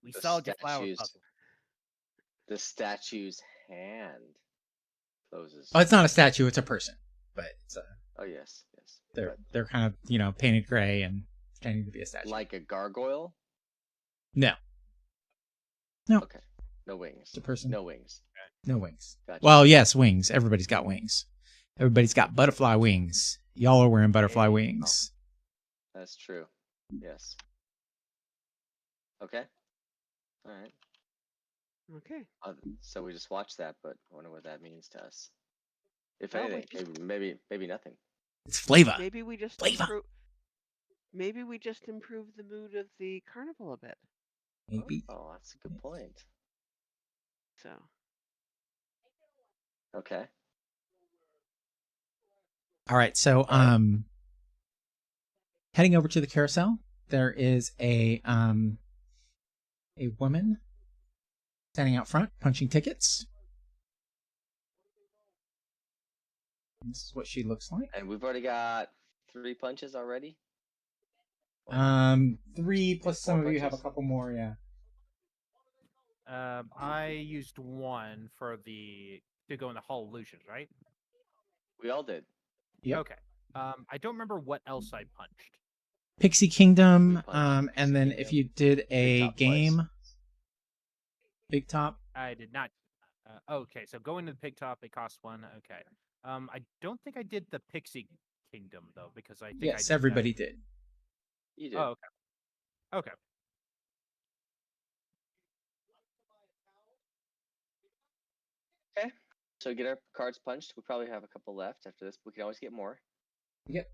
S6: We
S3: The
S6: solved your flower
S3: statues.
S6: puzzle.
S3: The statue's hand closes.
S4: Oh, it's not a statue; it's a person, but it's
S3: Oh yes.
S4: they're kind of painted gray and pretending to be a statue.
S3: Like a gargoyle?
S4: No.
S3: Okay. No wings.
S4: It's a person.
S3: No wings.
S4: No wings.
S3: Gotcha.
S4: Well, yes, wings. Everybody's got wings. Everybody's got butterfly wings. Y'all are wearing butterfly wings.
S3: That's true. Yes. Okay. All right.
S2: Okay.
S3: So we just watched that, but I wonder what that means to us. If
S2: Well, we
S3: anything, maybe nothing.
S4: It's flavor.
S2: Maybe we just
S4: Flavor.
S2: maybe we just improve the mood of the carnival a bit.
S4: Maybe.
S3: Oh, that's a good point.
S2: So
S3: Okay.
S4: All right. So, heading over to the carousel, there is a woman standing out front punching tickets. This is what she looks like.
S3: And we've already got 3 punches already.
S4: 3 plus some
S3: Four
S4: of you have a
S3: punches?
S4: couple more. Yeah.
S6: I used one to go in the Hall of Illusions, right?
S3: We all did.
S4: Yep.
S6: Okay. I don't remember what else I punched.
S4: Pixie Kingdom.
S3: We punched
S4: And then
S3: Pixie
S4: if you did a
S3: top place.
S4: game, Big top.
S6: I did not. Okay, so going to the pig top, it costs 1. Okay. I don't think I did the Pixie Kingdom though, because I think I
S4: Yes,
S6: did
S4: everybody did.
S3: You
S6: that.
S3: did.
S6: Oh, okay. Okay.
S3: Okay. So get our cards punched. We probably have a couple left after this. We can always get more.
S4: Yep.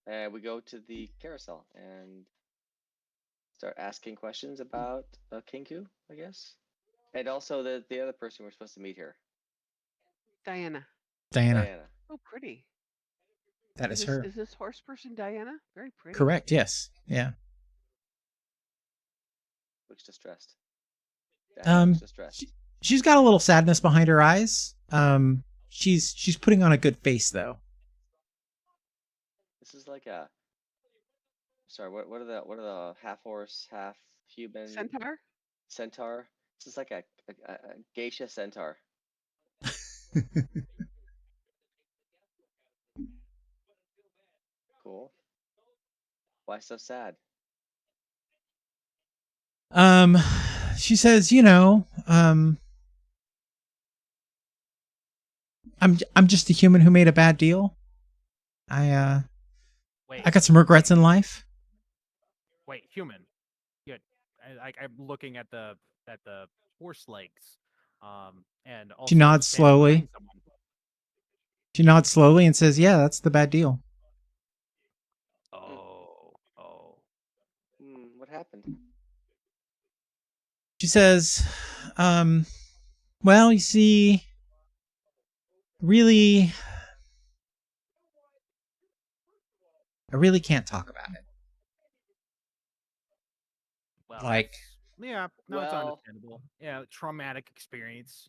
S3: And we go to the carousel and start asking questions about Kinku, I guess. And also the other person we're supposed to meet here,
S2: Diana.
S3: Diana.
S2: Oh, pretty.
S4: That is her.
S2: Is this horse person Diana? Very pretty.
S4: Correct. Yes. Yeah.
S3: Looks distressed. Diana looks
S4: Um,
S3: distressed.
S4: she's got a little sadness behind her eyes. She's putting on a good face though.
S3: This is like a. Sorry, what are the half horse, half human?
S2: Centaur.
S3: Centaur. This is like a geisha centaur. Cool. Why so sad?
S4: She says, I'm just a human who made a bad deal. I
S6: Wait.
S4: I got some regrets in life.
S6: Wait, human. Good. I'm looking at the horse legs. And also
S4: She nods
S6: standing
S4: slowly.
S6: behind someone.
S4: She nods slowly and says, "Yeah, that's the bad deal."
S6: Oh.
S3: What happened?
S4: She says, well, you see, really, I really can't talk about it.
S6: Well,
S4: Like,
S6: yeah, no, it's
S3: Well-
S6: understandable. Yeah, traumatic experience.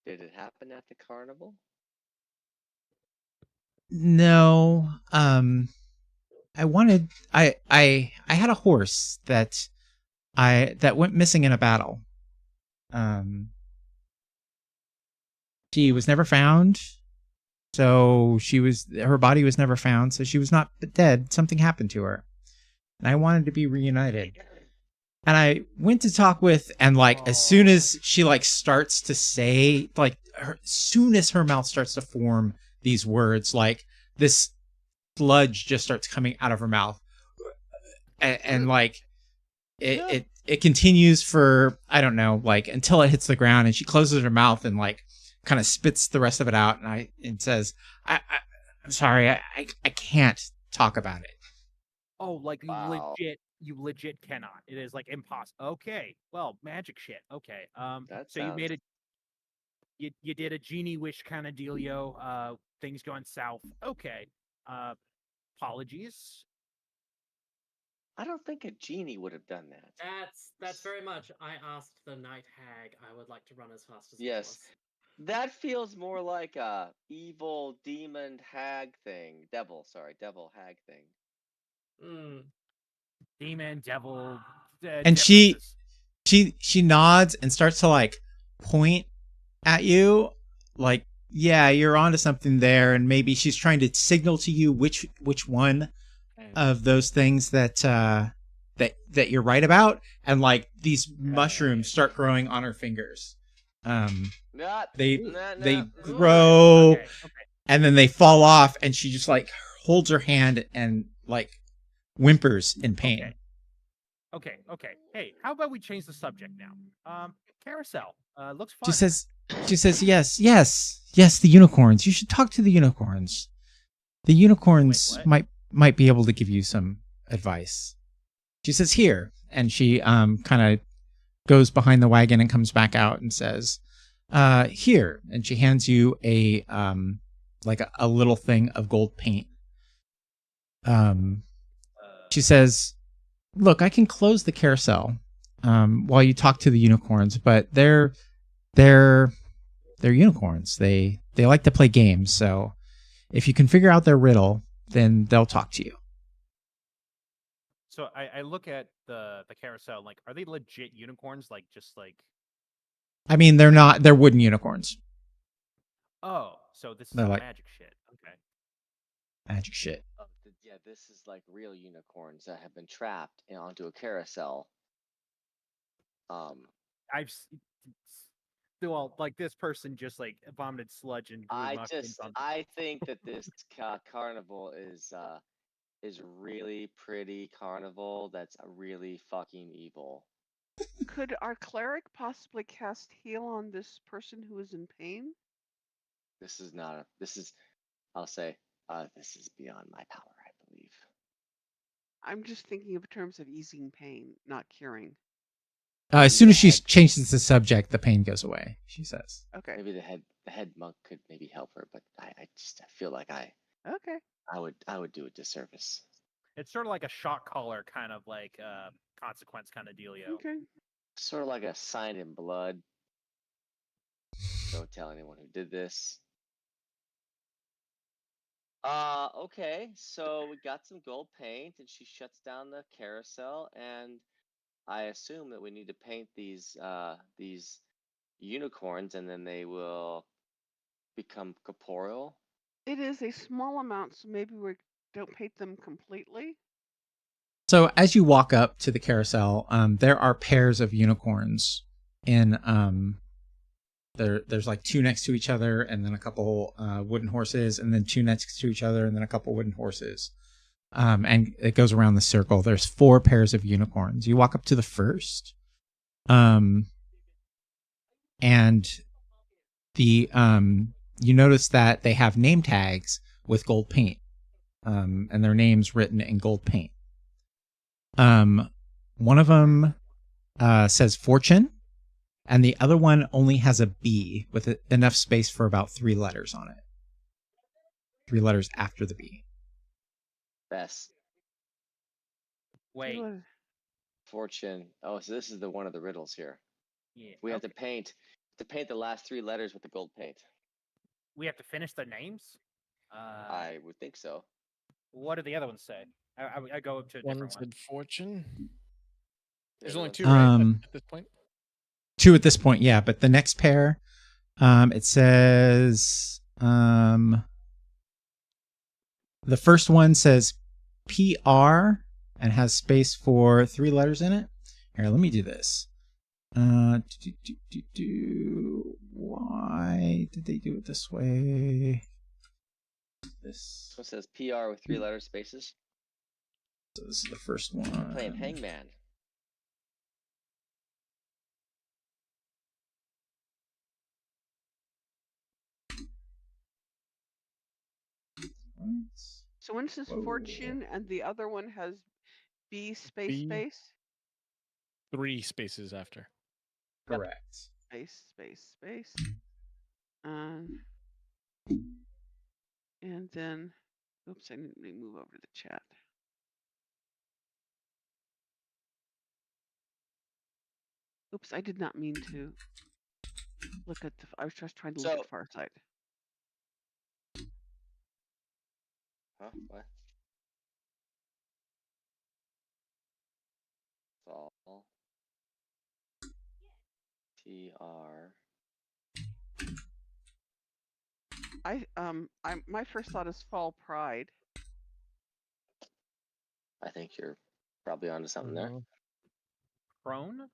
S3: Did it happen at the carnival?
S4: no, I had a horse that went missing in a battle. She was never found. So her body was never found. So she was not dead. Something happened to her. And I wanted to be reunited. And I went to talk with, and like, as soon as she like starts to say, like, as soon as her mouth starts to form these words, like this sludge just starts coming out of her mouth. And like, it continues for, I don't know, like until it hits the ground, and she closes her mouth and like kind of spits the rest of it out, and says, I'm sorry, I can't talk about it.
S6: Oh, like
S3: Wow.
S6: you legit cannot. It is like impossible. Okay, well, magic shit. Okay,
S3: That
S6: so you
S3: sounds-
S6: made it. You did a genie wish kind of dealio. Things going south. Okay, apologies.
S3: I don't think a genie would have done that.
S1: That's very much. I asked the night hag. I would like to run as fast as
S3: Yes.
S1: possible.
S3: That feels more like a evil demon hag thing. Devil hag thing.
S1: Hmm.
S6: Demon, devil,
S4: And she
S6: differences.
S4: nods and starts to like point at you, like, yeah, you're onto something there, and maybe she's trying to signal to you which one of those things that you're right about, and like these mushrooms start growing on her fingers. They grow,
S6: Okay.
S4: and then they fall off, and she just like holds her hand and like whimpers in pain.
S6: Okay. Hey, how about we change the subject now? Carousel. Looks fun.
S4: She says, yes, the unicorns. You should talk to the unicorns. The unicorns
S6: Wait,
S4: might be able to give you some advice. She says, here, and she kind of goes behind the wagon and comes back out and says, here, and she hands you a like a little thing of gold paint. She says, look, I can close the carousel while you talk to the unicorns, but they're unicorns. They like to play games, so if you can figure out their riddle, then they'll talk to you.
S6: So I look at the carousel. Like, are they legit unicorns? Like, just like.
S4: I mean, they're not. They're wooden unicorns.
S6: Oh, so this is
S4: They're like-
S6: magic shit. Okay.
S4: Magic shit.
S3: Yeah, this is like real unicorns that have been trapped onto a carousel.
S6: I've well, like this person just like vomited sludge and grew mushrooms on.
S3: I think that this carnival is really pretty carnival. That's really fucking evil.
S2: Could our cleric possibly cast heal on this person who is in pain?
S3: This is not a. This is. I'll say. This is beyond my power. I believe.
S2: I'm just thinking of terms of easing pain, not curing.
S4: As soon as she changes the subject, the pain goes away. She says.
S2: Okay.
S3: Maybe the head monk could maybe help her, but I feel like
S2: Okay.
S3: I would do a disservice.
S6: It's sort of like a shock collar kind of like consequence kind of dealio.
S2: Okay.
S3: Sort of like a sign in blood. Don't tell anyone who did this. Okay, so we got some gold paint, and she shuts down the carousel, and I assume that we need to paint these unicorns, and then they will become corporeal.
S2: It is a small amount, so maybe we don't paint them completely.
S4: So as you walk up to the carousel, there are pairs of unicorns in there's like two next to each other, and then a couple wooden horses, and then two next to each other, and then a couple wooden horses. And it goes around the circle. There's 4 pairs of unicorns. You walk up to the first, and the you notice that they have name tags with gold paint, and their names written in gold paint. One of them says Fortune, and the other one only has a B with enough space for about 3 letters on it. 3 letters after the B.
S3: Best.
S6: Wait.
S3: Fortune. Oh, so this is the one of the riddles here.
S6: Yeah.
S3: We have to paint the last 3 letters with the gold paint.
S6: We have to finish the names.
S3: I would think so.
S6: What do the other ones say? I go up to a
S7: One
S6: different one.
S7: said Fortune. There's
S3: The
S7: only
S3: other
S7: 2
S3: one's-
S7: right at this point.
S4: 2 at this point, yeah. But the next pair, it says the first one says PR and has space for 3 letters in it. Here, let me do this. Why did they do it this way? This
S3: one says PR with 3 letter spaces.
S4: So this is the first
S3: We're
S4: one.
S3: playing Hangman.
S2: So one says
S4: Whoa.
S2: Fortune, and the other one has B space
S7: B.
S2: space
S7: 3 spaces after.
S4: Correct.
S2: space. And then, oops, I need to move over to the chat. Oops, I did not mean to look at the. I was just trying to look at Farsight.
S3: Huh? What? Fall. TR.
S2: My first thought is Fall Pride.
S3: I think you're probably onto something there.
S6: Prone?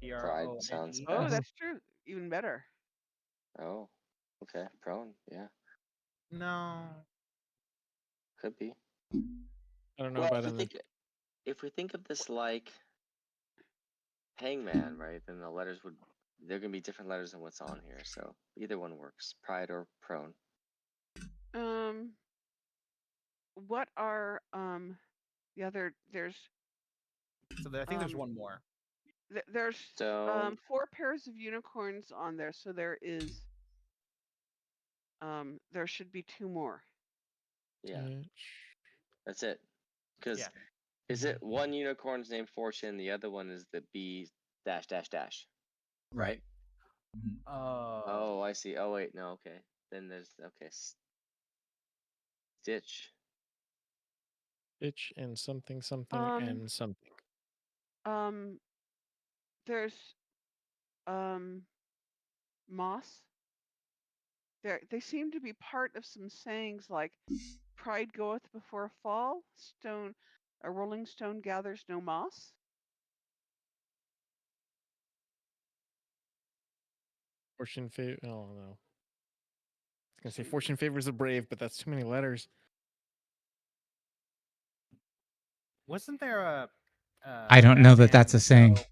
S3: Pride sounds
S2: Oh,
S3: best.
S2: that's true. Even better.
S3: Oh, okay. Prone, yeah.
S6: No.
S3: Could be.
S7: I don't know
S3: Well,
S7: about him.
S3: if we think of this like Hangman, right, then the letters they're gonna be different letters than what's on here. So either one works. Pride or prone.
S2: What are the other? There's.
S6: So I think there's one more.
S2: There's
S3: So
S2: 4 pairs of unicorns on there, so there is. There should be 2 more.
S3: yeah, that's it. Because is it one unicorn's named Fortune, the other one is the B dash dash dash, right? Oh, I see. Oh wait, no, okay. Then there's Stitch.
S7: Stitch and something and something.
S2: There's moss. They seem to be part of some sayings like pride goeth before a fall, a rolling stone gathers no moss.
S7: Fortune favor. Oh no. I was gonna say fortune favors the brave, but that's too many letters.
S6: Wasn't there a?
S4: I don't know that
S6: Batman
S4: that's a saying.
S6: show-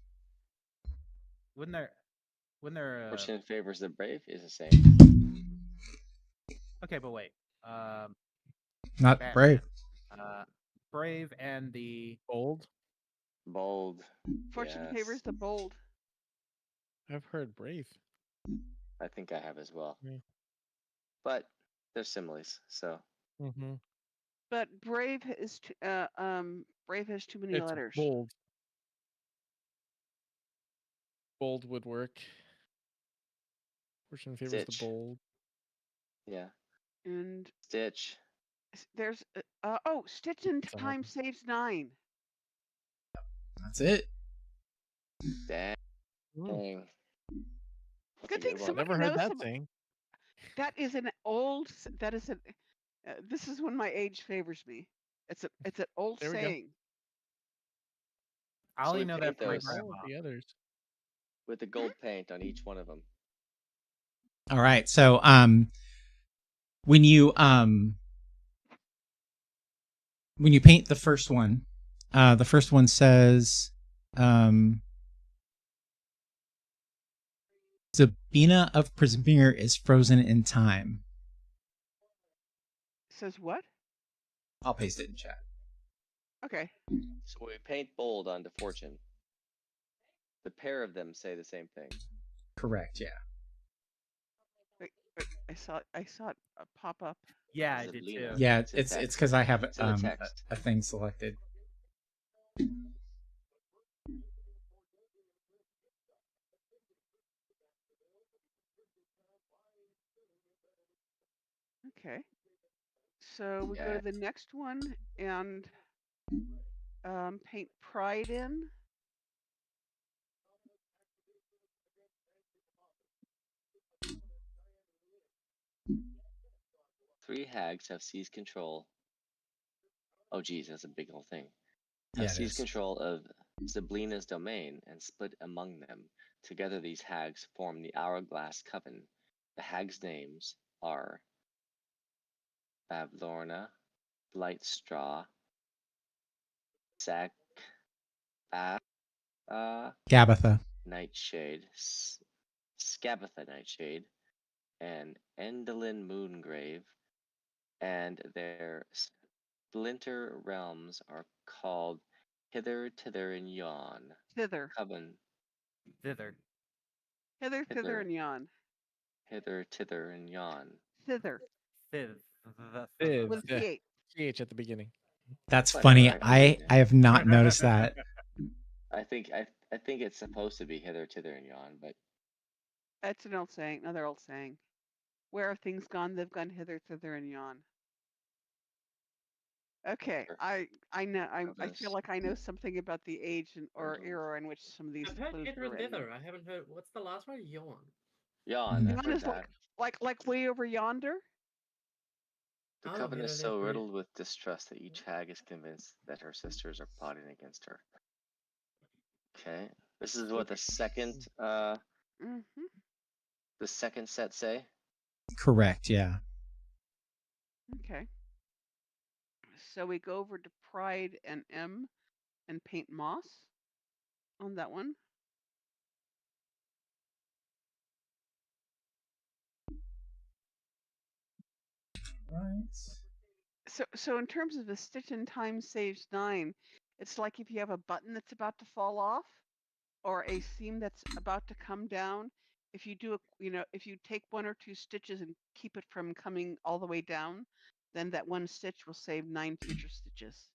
S6: Wasn't there? Wasn't there?
S3: Fortune favors the brave is the same.
S6: Okay, but wait.
S4: Not
S6: Batman,
S4: brave.
S6: Brave and the
S7: Bold.
S3: Bold.
S2: Fortune
S3: Yes.
S2: favors the bold.
S7: I've heard brave.
S3: I think I have as well.
S7: Yeah.
S3: But they're similes, so
S7: Mm-hmm.
S2: But brave is brave has too many
S7: It's
S2: letters.
S7: bold. Bold would work. Fortune favors
S3: Stitch.
S7: the bold.
S3: yeah.
S2: And
S3: Stitch.
S2: there's Stitch in
S7: a hard
S2: Time
S7: one.
S2: saves 9.
S4: That's it.
S3: Dang.
S7: Mm.
S3: That's
S2: Good
S3: a
S2: thing
S3: good one.
S2: somebody
S7: Never heard
S2: knows
S7: that
S2: some-
S7: saying.
S2: That is an old. That is an. This is when my age favors me. It's an old
S7: There we go.
S2: saying.
S6: I
S3: So
S6: only
S3: we
S6: know
S3: paint
S6: that from my
S3: those.
S7: All
S6: grandma.
S7: of the others.
S3: With the gold paint on each one of them.
S4: All right. So when you paint the first one says Sabina of Prismere is frozen in time.
S2: Says what?
S4: I'll paste it in chat.
S2: Okay.
S3: So we paint bold onto Fortune. The pair of them say the same thing.
S4: Correct, yeah.
S2: Wait, I saw it pop up.
S6: Yeah, I
S3: Is it
S6: did
S3: Lena?
S6: too.
S4: Yeah,
S3: It's in
S4: it's
S3: text.
S4: because I have
S3: It's in the text.
S4: a thing selected.
S2: Okay. So we go
S3: Yeah.
S2: to the next one and paint pride in.
S3: Three hags have seized control. Oh geez, that's a big old thing.
S4: Yeah,
S3: Have
S4: it
S3: seized
S4: is.
S3: control of Zablina's domain and split among them. Together these hags form the Hourglass Coven. The hags' names are Bavlorna, Blightstraw, Sack,
S4: Gabatha.
S3: Nightshade, Scabatha Nightshade, and Endolin Moongrave, and their splinter realms are called Hither, Tither, and Yon.
S2: Thither.
S3: Coven.
S6: Thither.
S2: Hither, thither,
S3: Hither.
S2: and yon.
S3: Hither, Tither, and Yon.
S2: Thither.
S7: Thiv,
S2: With
S7: yeah.
S2: TH.
S7: TH at the beginning.
S4: That's
S3: Whatever,
S4: funny.
S3: I
S4: I
S3: mean,
S4: have not noticed that.
S3: I think it's supposed to be Hither, Tither, and Yon, but
S2: That's an old saying. Another old saying. Where have things gone? They've gone hither, thither, and yon. Okay,
S3: Sure.
S2: I know I
S3: Others.
S2: feel like I know something about the age or
S3: Mhm.
S2: era in which some of these
S1: I've heard
S2: clues
S1: hither
S2: were
S1: and
S2: written.
S1: thither. I haven't heard. What's the last one? Yawn.
S3: Yon. I've
S2: Yon
S3: heard
S2: is
S3: that.
S2: like way over yonder.
S3: The
S1: Oh,
S3: coven
S1: hither,
S3: is so
S1: thither.
S3: riddled with distrust that each hag is convinced that her sisters are plotting against her. Okay, this is what the second
S2: Mm-hmm.
S3: the second set say.
S4: Correct, yeah.
S2: Okay. So we go over to Pride and M and paint moss on that one.
S4: Right.
S2: So in terms of a stitch in time saves 9, it's like if you have a button that's about to fall off or a seam that's about to come down, if you do if you take 1 or 2 stitches and keep it from coming all the way down, then that one stitch will save 9 future stitches.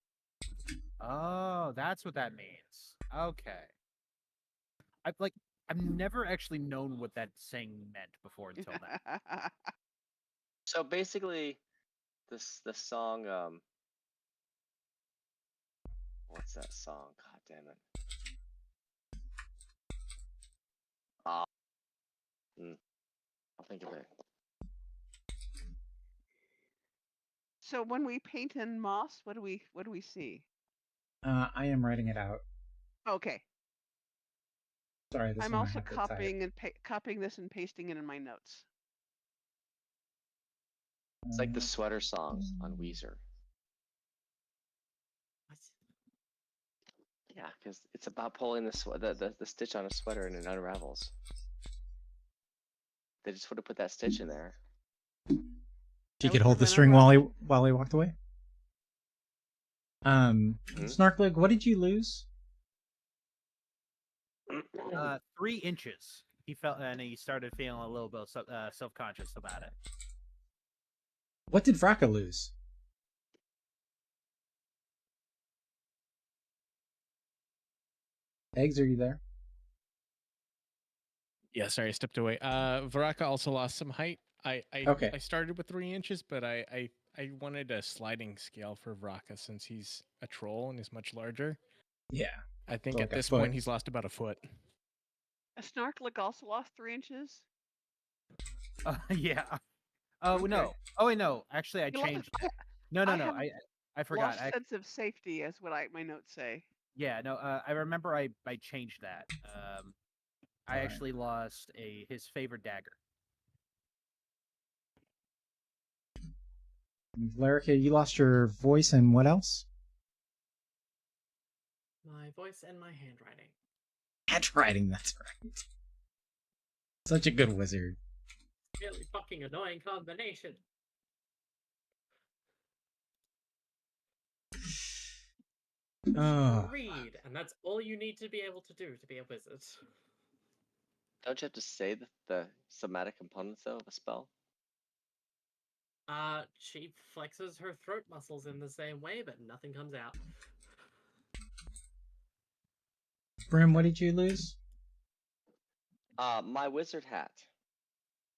S6: Oh, that's what that means. Okay. I've never actually known what that saying meant before until now.
S3: So basically, the song what's that song? God damn it. I'll think of it.
S2: So when we paint in moss, what do we see?
S4: I am writing it out.
S2: Okay.
S4: Sorry, this
S2: I'm
S4: one I
S2: also
S4: have to type.
S2: copying this and pasting it in my notes.
S3: It's like the sweater song on Weezer.
S1: What?
S3: Yeah, because it's about pulling the stitch on a sweater and it unravels. They just would have put that stitch in there.
S4: She
S2: I
S4: could
S2: would
S4: hold the
S2: prevent
S4: string
S2: unraveling.
S4: while he walked away. Snarklig, what did you lose?
S6: 3 inches. He felt, and he started feeling a little bit self-conscious about it.
S4: What did Vraka lose? Eggs, are you there?
S7: Yeah, sorry, I stepped away. Varaka also lost some height.
S4: Okay.
S7: I started with 3 inches, but I wanted a sliding scale for Vraka since he's a troll and is much larger.
S4: Yeah.
S7: I think
S4: So
S7: at
S4: like a
S7: this
S4: foot.
S7: point he's lost about a foot.
S2: A Snarklick also lost 3 inches.
S6: Yeah. Oh
S2: Okay.
S6: no. Oh wait, no. Actually, I
S2: You lost-
S6: changed that. No.
S2: I have
S6: I forgot.
S2: Lost sense of safety is what my notes say.
S6: Yeah. No. I remember. I changed that. I
S4: Alright.
S6: actually lost his favorite dagger.
S4: Valerica, you lost your voice and what else?
S1: My voice and my handwriting.
S4: Handwriting, that's right. Such a good wizard.
S1: Really fucking annoying combination.
S4: Oh,
S1: Read, and that's all you need to be able to do to be a wizard.
S3: Don't you have to say the somatic components though of a spell?
S1: She flexes her throat muscles in the same way, but nothing comes out.
S4: Brim, what did you lose?
S3: My wizard hat,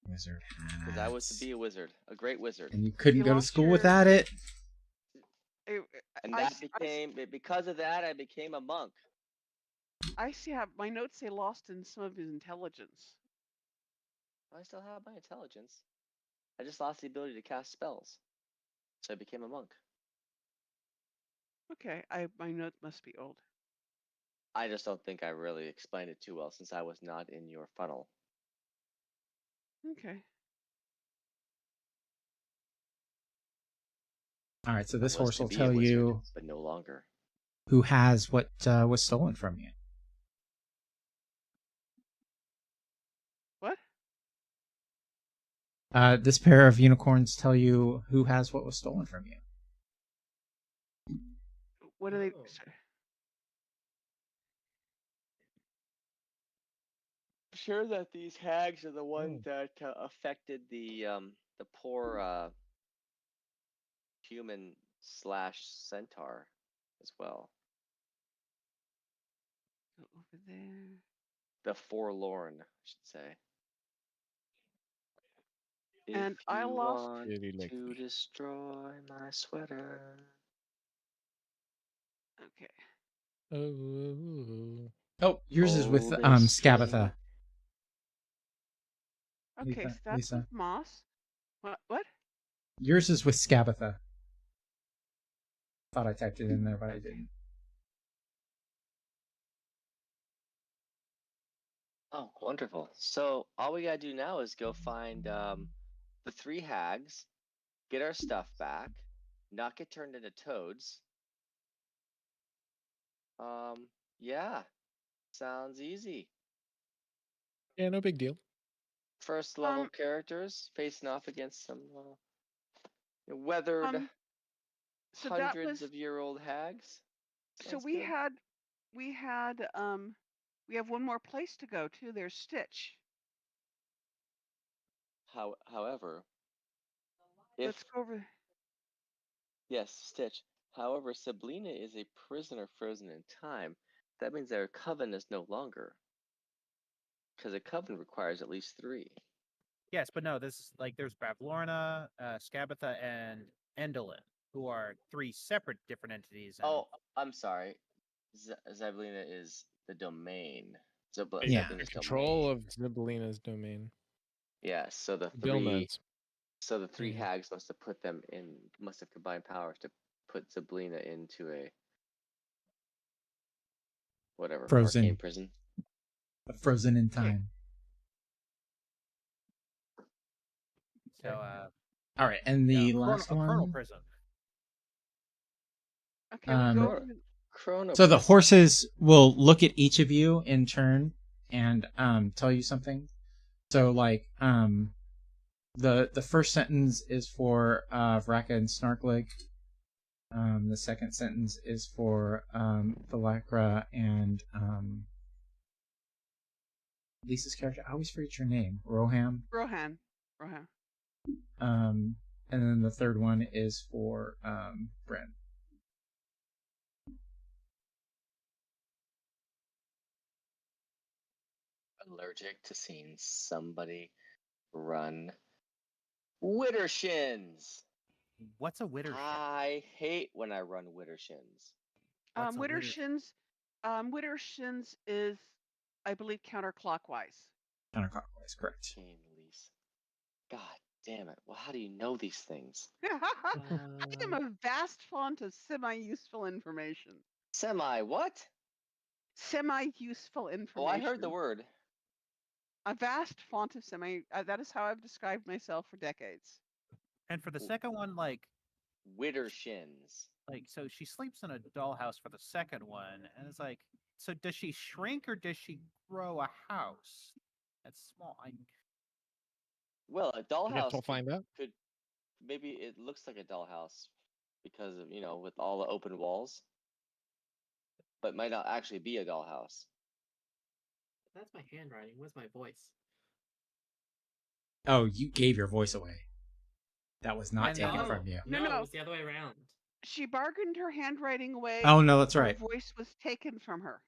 S4: Wizard
S3: because I was to
S4: hats.
S3: be a wizard, a great wizard,
S4: And you couldn't
S2: You
S4: go to
S2: lost
S4: school
S2: your-
S4: without it?
S3: and
S2: I
S3: that
S2: see-
S3: became because of that I became a monk.
S2: I see how my notes say lost in some of his intelligence.
S3: I still have my intelligence. I just lost the ability to cast spells, so I became a monk.
S2: Okay, my notes must be old.
S3: I just don't think I really explained it too well since I was not in your funnel.
S2: Okay.
S4: Alright, so
S3: I
S4: this
S3: was
S4: horse
S3: to
S4: will
S3: be a
S4: tell
S3: wizard,
S4: you
S3: but no longer.
S4: who has what was stolen from you.
S2: What?
S4: This pair of unicorns tell you who has what was stolen from you.
S2: What do they?
S1: Oh.
S3: Sure that these hags are the ones that affected the poor human / centaur as well.
S2: Go over there.
S3: The forlorn, I should say.
S2: And
S3: If
S2: I
S3: you
S2: lost-
S3: want
S7: Really like
S3: to destroy my sweater.
S2: Okay.
S7: Oh.
S4: Oh, yours is with
S3: Hold a
S4: Scabatha.
S2: Okay, so that's
S4: Lisa.
S2: with Moss. What?
S4: Yours is with Scabatha. Thought I typed it in there, but I didn't.
S3: Oh, wonderful. So all we gotta do now is go find the 3 hags, get our stuff back, not get turned into toads. Yeah, sounds easy.
S7: Yeah, no big deal.
S3: First level characters facing off against some weathered
S2: So that
S3: hundreds
S2: was.
S3: of year old hags.
S2: So
S3: Sounds
S2: we
S3: good.
S2: had, we have one more place to go to. There's Stitch.
S3: However,
S2: Let's
S3: if
S2: go over.
S3: yes, Stitch. However, Sablina is a prisoner frozen in time. That means their coven is no longer. Because a coven requires at least 3.
S6: Yes, but no. This is like there's Bavlorna, Scabatha, and Endolin, who are 3 separate different entities. And
S3: Oh, I'm sorry. Zablina is the domain.
S4: Yeah.
S3: Zablina's
S7: Control
S3: domain.
S7: of Zibalina's domain.
S3: Yeah, so the 3
S7: Billman's.
S3: So the 3
S7: Yeah.
S3: hags must have combined powers to put Zablina into a whatever
S4: Frozen.
S3: arcane prison.
S4: Frozen in time.
S6: So,
S4: All right, and the last
S6: a Chronal
S4: one.
S6: prison.
S2: Okay, we go.
S3: Chrono- Chrono
S4: So the
S3: Prison.
S4: horses will look at each of you in turn and tell you something. So like the first sentence is for Vraka and Snarkleg. The second sentence is for Thalakra and Lisa's character. I always forget your name. Rohan.
S2: Rohan.
S4: And then the third one is for Brent.
S3: Allergic to seeing somebody run Widdershins.
S6: What's a Widdershin?
S3: I hate when I run Widdershins.
S6: What's a
S2: Widdershins. Widdershins is, I believe, counterclockwise.
S4: Counterclockwise, correct.
S3: Game lease. God damn it. Well, how do you know these things?
S2: I am a vast font of semi-useful information.
S3: Semi what?
S2: Semi-useful information.
S3: Oh, I heard the word.
S2: A vast font of semi. That is how I've described myself for decades.
S6: And for the second one, like
S3: Widdershins.
S6: so she sleeps in a dollhouse for the second one, and it's like, so does she shrink or does she grow a house that's small?
S3: Well, a
S7: I guess
S3: dollhouse
S7: we'll find out.
S3: could maybe it looks like a dollhouse because of with all the open walls, but might not actually be a dollhouse.
S1: That's my handwriting. Where's my voice?
S4: Oh, you gave your voice away. That was not
S6: And
S4: taken
S1: no,
S4: from you.
S2: No.
S1: it was the other way around.
S2: She bargained her handwriting away.
S4: Oh no, that's
S2: her
S4: right.
S2: voice was taken from her.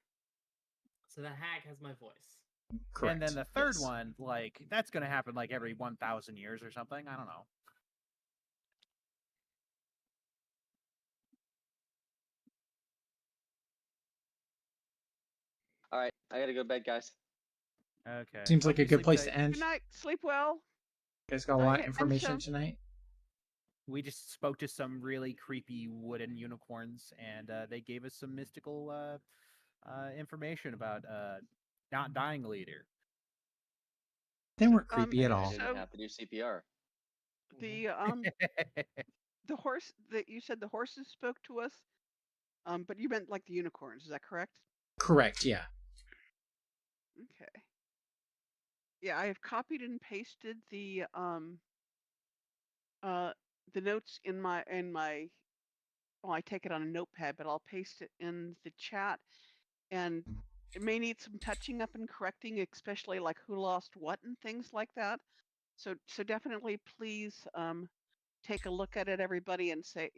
S1: So the hag has my voice.
S4: Correct.
S6: And then the third
S4: yes.
S6: one, like that's gonna happen like every 1,000 years or something. I don't know.
S3: All right, I gotta go to bed, guys.
S6: Okay.
S4: Seems like
S6: Hope
S4: a
S6: you
S4: good
S6: sleep
S4: place
S6: tight.
S4: to end.
S2: Good night. Sleep well.
S4: You guys got a lot of
S2: Okay, and
S4: information
S2: so-
S4: tonight.
S6: We just spoke to some really creepy wooden unicorns, and they gave us some mystical information about not dying leader.
S4: They weren't creepy at
S3: I
S4: all.
S3: didn't
S2: So-
S3: have to do CPR.
S2: The the horse that you said the horses spoke to us, but you meant like the unicorns. Is that correct?
S4: Correct. Yeah.
S2: Okay. Yeah, I have copied and pasted the notes in my well, I take it on a notepad, but I'll paste it in the chat, and it may need some touching up and correcting, especially like who lost what and things like that. So definitely please take a look at it, everybody, and say,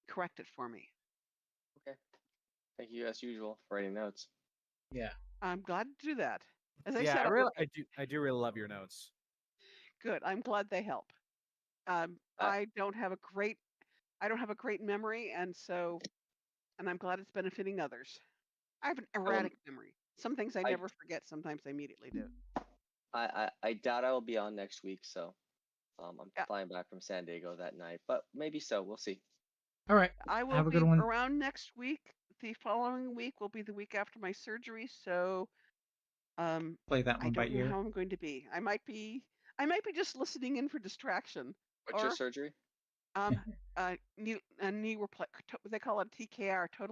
S2: correct it for me.
S3: Okay. Thank you as usual for writing notes.
S4: Yeah.
S2: I'm glad to do that. As I
S6: Yeah,
S2: said,
S6: I do really love your notes.
S2: good. I'm glad they help. I don't have a great memory, and I'm glad it's benefiting others. I have an erratic memory. Some things I never forget. Sometimes I immediately do.
S3: I doubt I will be on next week, so I'm
S2: Yeah.
S3: flying back from San Diego that night, but maybe so. We'll see.
S4: All right.
S2: I will
S4: Have a
S2: be
S4: good one.
S2: around next week. The following week will be the week after my surgery, so
S4: Play that
S2: I
S4: one by
S2: don't know
S4: ear.
S2: how I'm going to be. I might be just listening in for distraction.
S3: What's your
S2: Or-
S3: surgery?
S2: Knee they call it TKR, total